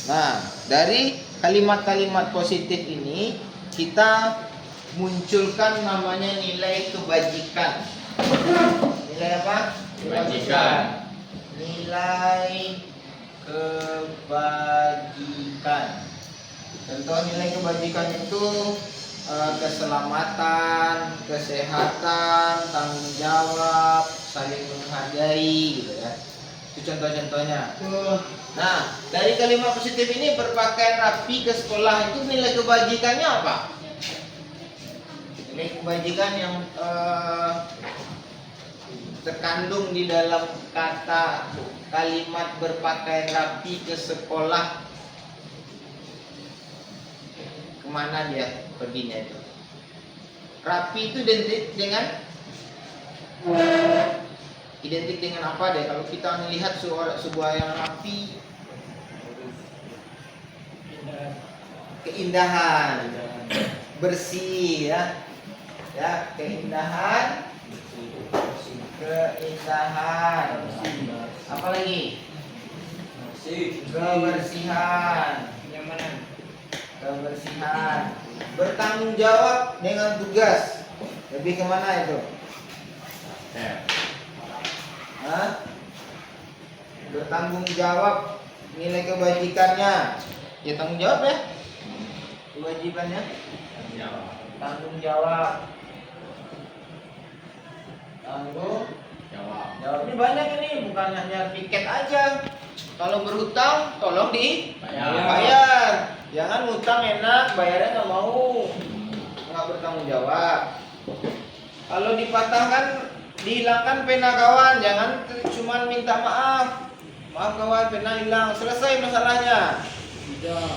Nah, dari kalimat-kalimat positif ini kita munculkan namanya nilai kebajikan. Nilai apa? Kebajikan. Nilai kebajikan. Contoh nilai kebajikan itu keselamatan, kesehatan, tanggung jawab, saling menghargai gitu ya. Itu contoh-contohnya. Nah, dari kalimat positif ini berpakaian rapi ke sekolah itu nilai kebajikannya apa? Nilai kebajikan yang terkandung di dalam kata kalimat berpakaian rapi ke sekolah. Kemana dia perginya itu? Rapi itu identik dengan apa deh? Kalau kita melihat sebuah yang rapi, keindahan, bersih ya, keindahan, apa lagi? Kebersihan, bertanggung jawab dengan tugas. Lebih kemana itu? Bertanggung jawab, nilai kebajikannya. Ya tanggung jawab ya. Kewajibannya tanggung jawab. Ini banyak ini, bukan hanya tiket aja. Kalau berhutang tolong dibayar. Jangan hutang enak, bayarnya nggak mau, nggak bertanggung jawab. Kalau dipatahkan, dihilangkan pena kawan, jangan cuma minta maaf. Maaf kawan, pena hilang, selesai masalahnya.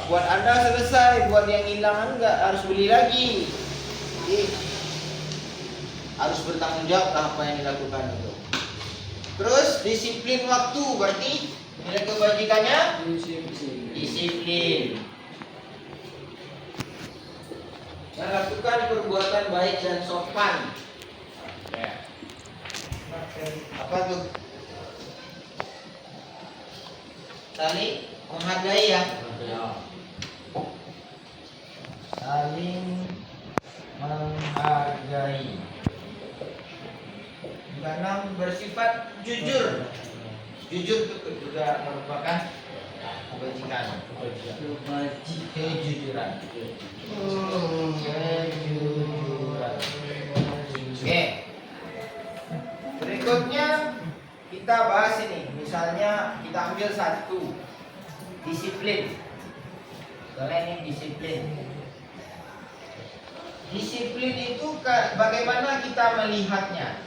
Buat Anda selesai, buat yang hilang enggak harus beli lagi. Jadi harus bertanggung jawab lah apa yang dilakukan itu. Terus disiplin waktu, berarti nilai kebajikannya disiplin. Dan lakukan perbuatan baik dan sopan. Apa tuh? Saling menghargai ya. Saling menghargai. Keenam, bersifat jujur. Jujur itu juga merupakan kebajikan. Kejujuran. Kejujuran. Oke. Berikutnya kita bahas ini. Misalnya kita ambil satu, disiplin. Soalnya ini disiplin. Disiplin itu bagaimana kita melihatnya?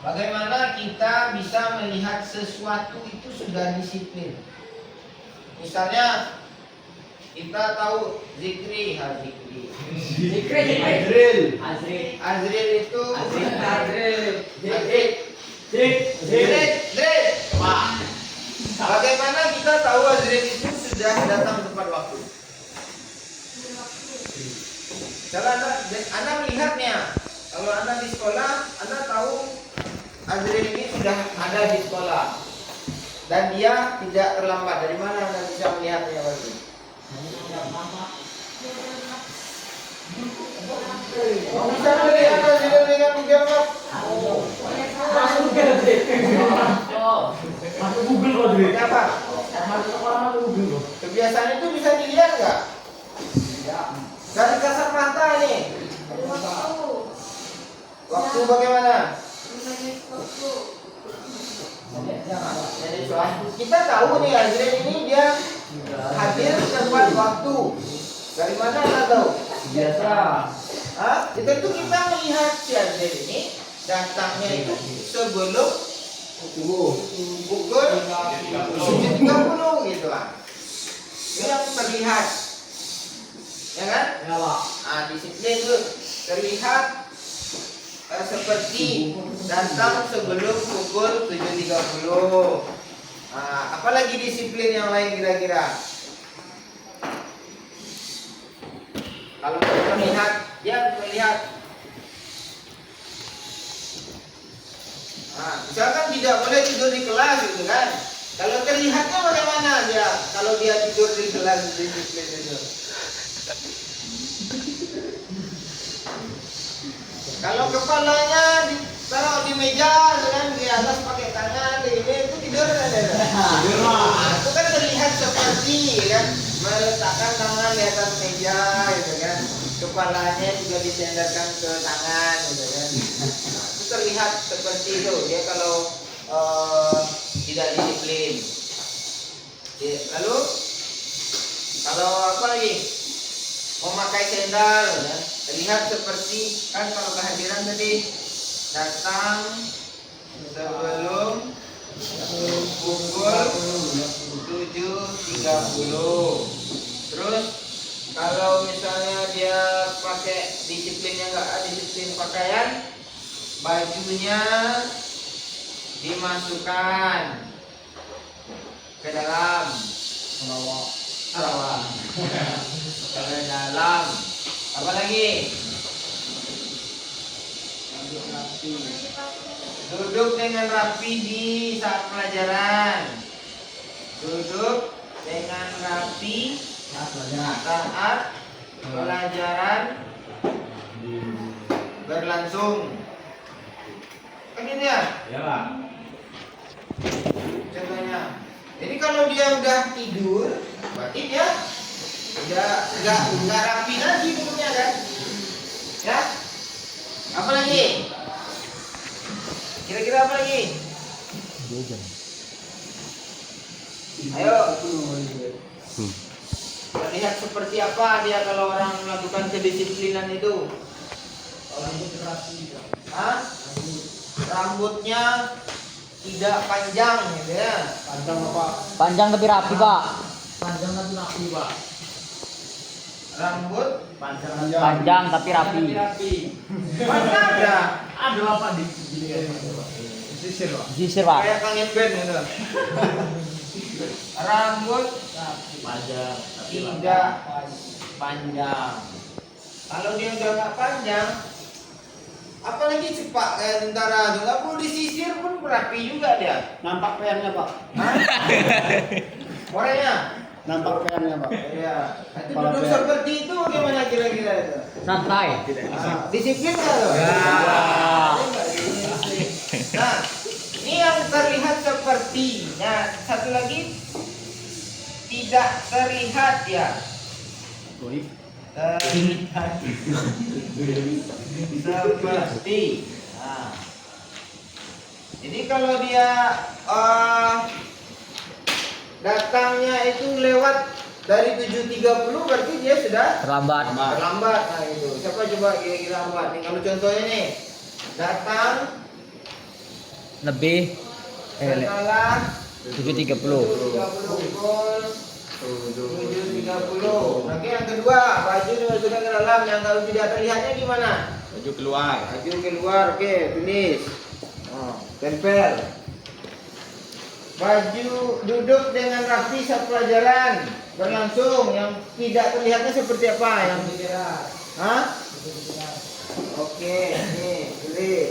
Bagaimana kita bisa melihat sesuatu itu sudah disiplin? Misalnya kita tahu zikri, Azril itu Wah. Bagaimana kita tahu Azril itu sudah datang tepat waktu? Kalau anda melihatnya, kalau anda di sekolah, anda tahu Azril ini sudah ada di sekolah dan dia tidak terlambat. Dari mana anda bisa melihatnya, Pak? Oh, bisa melihat Azril dengan menjawab. Masuk Google loh, Kenapa? Kebiasaan itu bisa dilihat nggak? Dari kasat mata nih. Waktu bagaimana? Kita tahu nih Azril ini dia hadir tepat waktu. Dari mana anda tahu? Biasa. Itu kita melihat si Azril ini datangnya itu sebelum pukul 7.30 gitu lah. Ini yang terlihat, ya kan? Ya Pak. Disiplin itu terlihat seperti datang sebelum pukul 7.30. Apalagi disiplin yang lain kira-kira? Kalau kita melihat, dia melihat. Misalkan tidak boleh tidur di kelas gitu kan? Kalau terlihatnya bagaimana dia? Kalau dia tidur di kelas disiplin itu. Kalau kepalanya ditaruh di meja, kan di atas pakai tangan, di ini itu tidur kan? Itu kan terlihat seperti kan meletakkan tangan di atas meja, gitu kan? Kepalanya juga disendarkan ke tangan, gitu kan? Itu terlihat seperti itu. Dia kalau tidak disiplin. Lalu kalau apa lagi? Memakai sendal, ya. Terlihat seperti kan kalau kehadiran tadi datang sebelum pukul 7.30. Terus kalau misalnya dia pakai disiplinnya nggak disiplin pakaian, bajunya dimasukkan ke dalam ke dalam. Apa lagi? Duduk dengan rapi di saat pelajaran. Duduk dengan rapi saat pelajaran berlangsung. Kan ini ya? Ya Pak. Contohnya. Jadi kalau dia udah tidur, berarti dia udah nggak rapi lagi duduknya kan? Ya? Apa lagi? Kira-kira apa lagi? Ayo. Lihat seperti apa dia kalau orang melakukan kedisiplinan itu. Rambutnya tidak panjang gitu ya. Panjang apa? Panjang tapi rapi, Pak. Panjang tapi rapi, Pak. Rambut Panjang tapi rapi. mana ada? Ada apa di sini ya? Sisir, Pak. Sisir, Pak. Kayak kangen band gitu. Rambut Panjang. tidak panjang. Kalau dia udah nggak panjang, apalagi cepat kayak tentara tuh, nggak perlu disisir pun rapi juga dia. Nampak peannya Pak. Orangnya. Nampak peannya Pak. Iya. Itu duduk seperti itu bagaimana kira-kira itu? Santai. Disiplin nggak tuh? Nah, ini yang terlihat seperti. Nah, satu lagi tidak terlihat ya. Terlihat seperti. Nah, jadi kalau dia datangnya itu lewat dari 7.30 berarti dia sudah Terlambat. terlambat. Nah itu siapa coba kira-kira lambat nih? Kalau contohnya nih datang lebih Setelah 7.30. 30 7.30. Oke, yang kedua, baju dimasukkan ke dalam yang kalau tidak terlihatnya gimana? Baju keluar. Baju keluar, oke, tulis. Oh, tempel. Baju duduk dengan rapi saat pelajaran berlangsung. Yang tidak terlihatnya seperti apa? Yang hah? Oke, nih, tulis.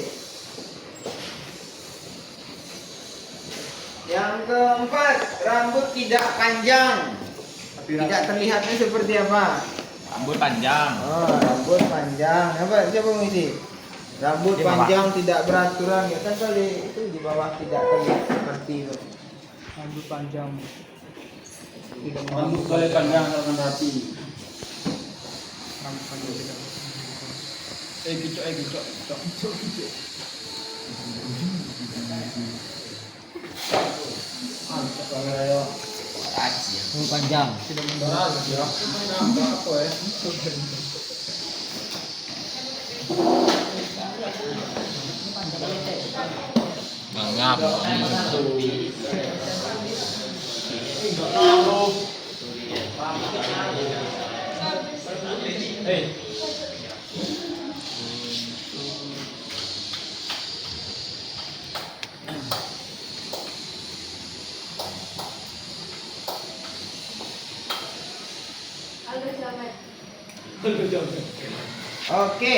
Yang keempat, rambut tidak panjang. Tidak terlihatnya seperti apa? Rambut panjang. Oh, rambut panjang. Apa? Siapa mengisi? Rambut Di bawah. panjang tidak beraturan. Ya kan kali itu di bawah tidak terlihat seperti itu. Rambut panjang. Rambut boleh panjang dengan rapi. Rambut panjang tidak. Kicok. Rambut panjang. Mengap. Oke.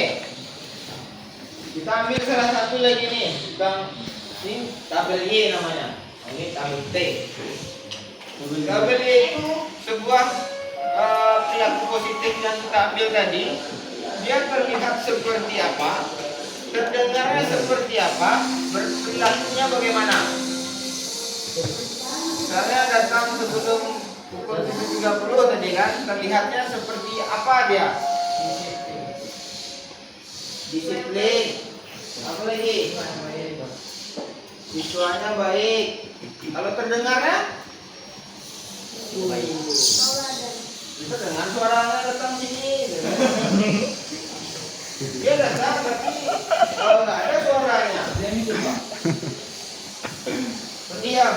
Kita ambil salah satu lagi nih. Ini tabel Y namanya. Ini tabel T. Tabel Y itu sebuah perilaku positif yang kita ambil tadi. Dia terlihat seperti apa, terdengarnya seperti apa, berperilakunya bagaimana. Misalnya datang sebelum pukul 7.30 tadi kan, terlihatnya seperti apa dia? Disiplin. Apa lagi? Siswanya baik. Kalau terdengarnya? Baik. Bisa dengan suaranya datang sini. Dia datang tapi kalau nggak ada suaranya, dia coba. Pendiam.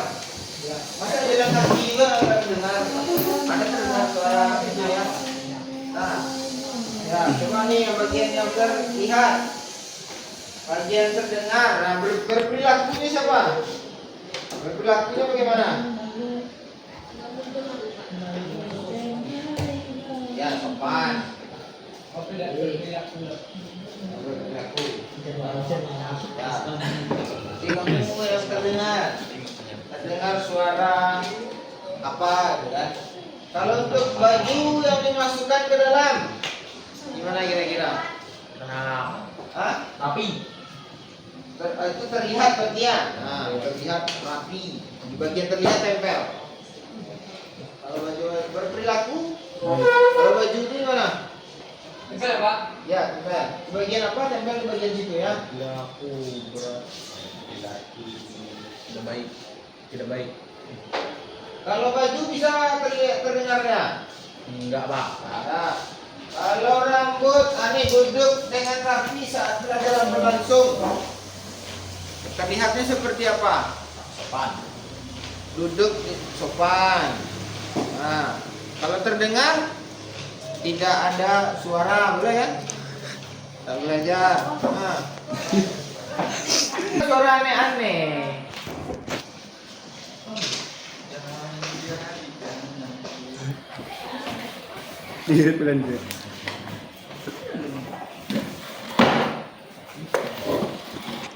Masa jalan kaki juga nggak dengar? Ada terdengar suara itu ya. Nah, ya coba nih yang bagian yang terlihat, bagian terdengar. Nah, berperilakunya siapa? Berperilakunya bagaimana? Ya sopan. Berperilaku. Ya. Tinggalmu yang terdengar suara apa, gitu kan? Kalau untuk baju yang dimasukkan ke dalam, gimana kira-kira? Hah? Rapi. Itu terlihat bagian. Nah, terlihat rapi. Di bagian terlihat tempel. Kalau baju berperilaku, kalau baju itu gimana? Tempel ya, Pak? Ya, tempel. Di bagian apa? Tempel di bagian situ ya. Perilaku tidak baik. Tidak baik. Kalau baju bisa terdengarnya? Enggak, Pak. Ada. Kalau rambut, duduk dengan rapi saat pelajaran berlangsung. Terlihatnya seperti apa? Sopan. Duduk sopan. Nah, kalau terdengar tidak ada suara, boleh ya? Kita belajar. Nah. Suara aneh-aneh. Iya, belanja.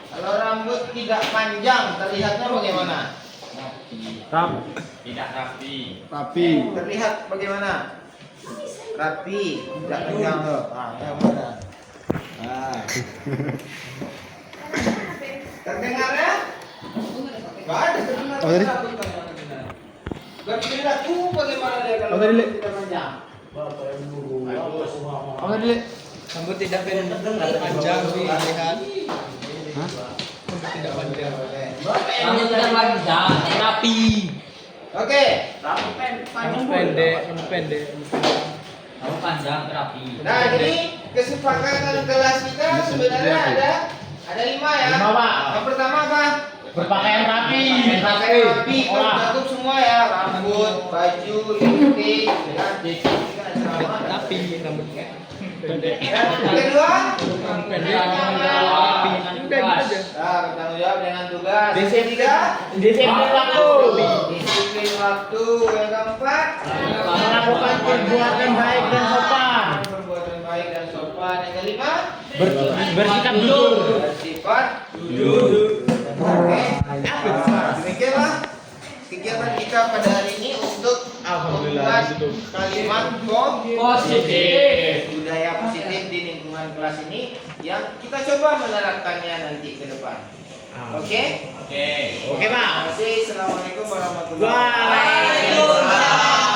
Kalau rambut tidak panjang, terlihatnya bagaimana? Tidak rapi. Rapi. Terlihat bagaimana? Rapi, tidak panjang loh. Ah, yang mana? Ah. Terdengarnya? Gak ada terdengar. Oh, tadi? Berperilaku bagaimana dia kalau Oh, tadi, Le? rambut tidak panjang? Oh, tadi, Le? Rambut tidak panjang terlihat. Hah? Tidak panjang. Rambut tidak panjang, rapi. Oke, rambut Pendek. Rambut panjang, rapi. Nah, jadi kesepakatan kelas kita sebenarnya ada 5 ya. 5, Pak. Yang pertama apa? Berpakaian rapi. Pakai rapi, kan Sekolah. cakup semua ya, rambut, baju, lipstick, ya. Jadi kan asrama. Rapi rambutnya. Kedua, Rapi. bertanggung jawab dengan tugas. Disiplin waktu. Disiplin waktu. Yang keempat, Melakukan perbuatan baik dan sopan. perbuatan baik dan sopan. Yang kelima, Bersikap jujur. bersifat jujur. Oke, demikianlah kegiatan kita pada hari ini untuk membahas kalimat Positif. budaya positif di lingkungan kelas ini yang kita coba menerapkannya nanti ke depan. Oke? Oke. Oke, Pak. Terima kasih. Assalamualaikum warahmatullahi wabarakatuh. Waalaikumsalam.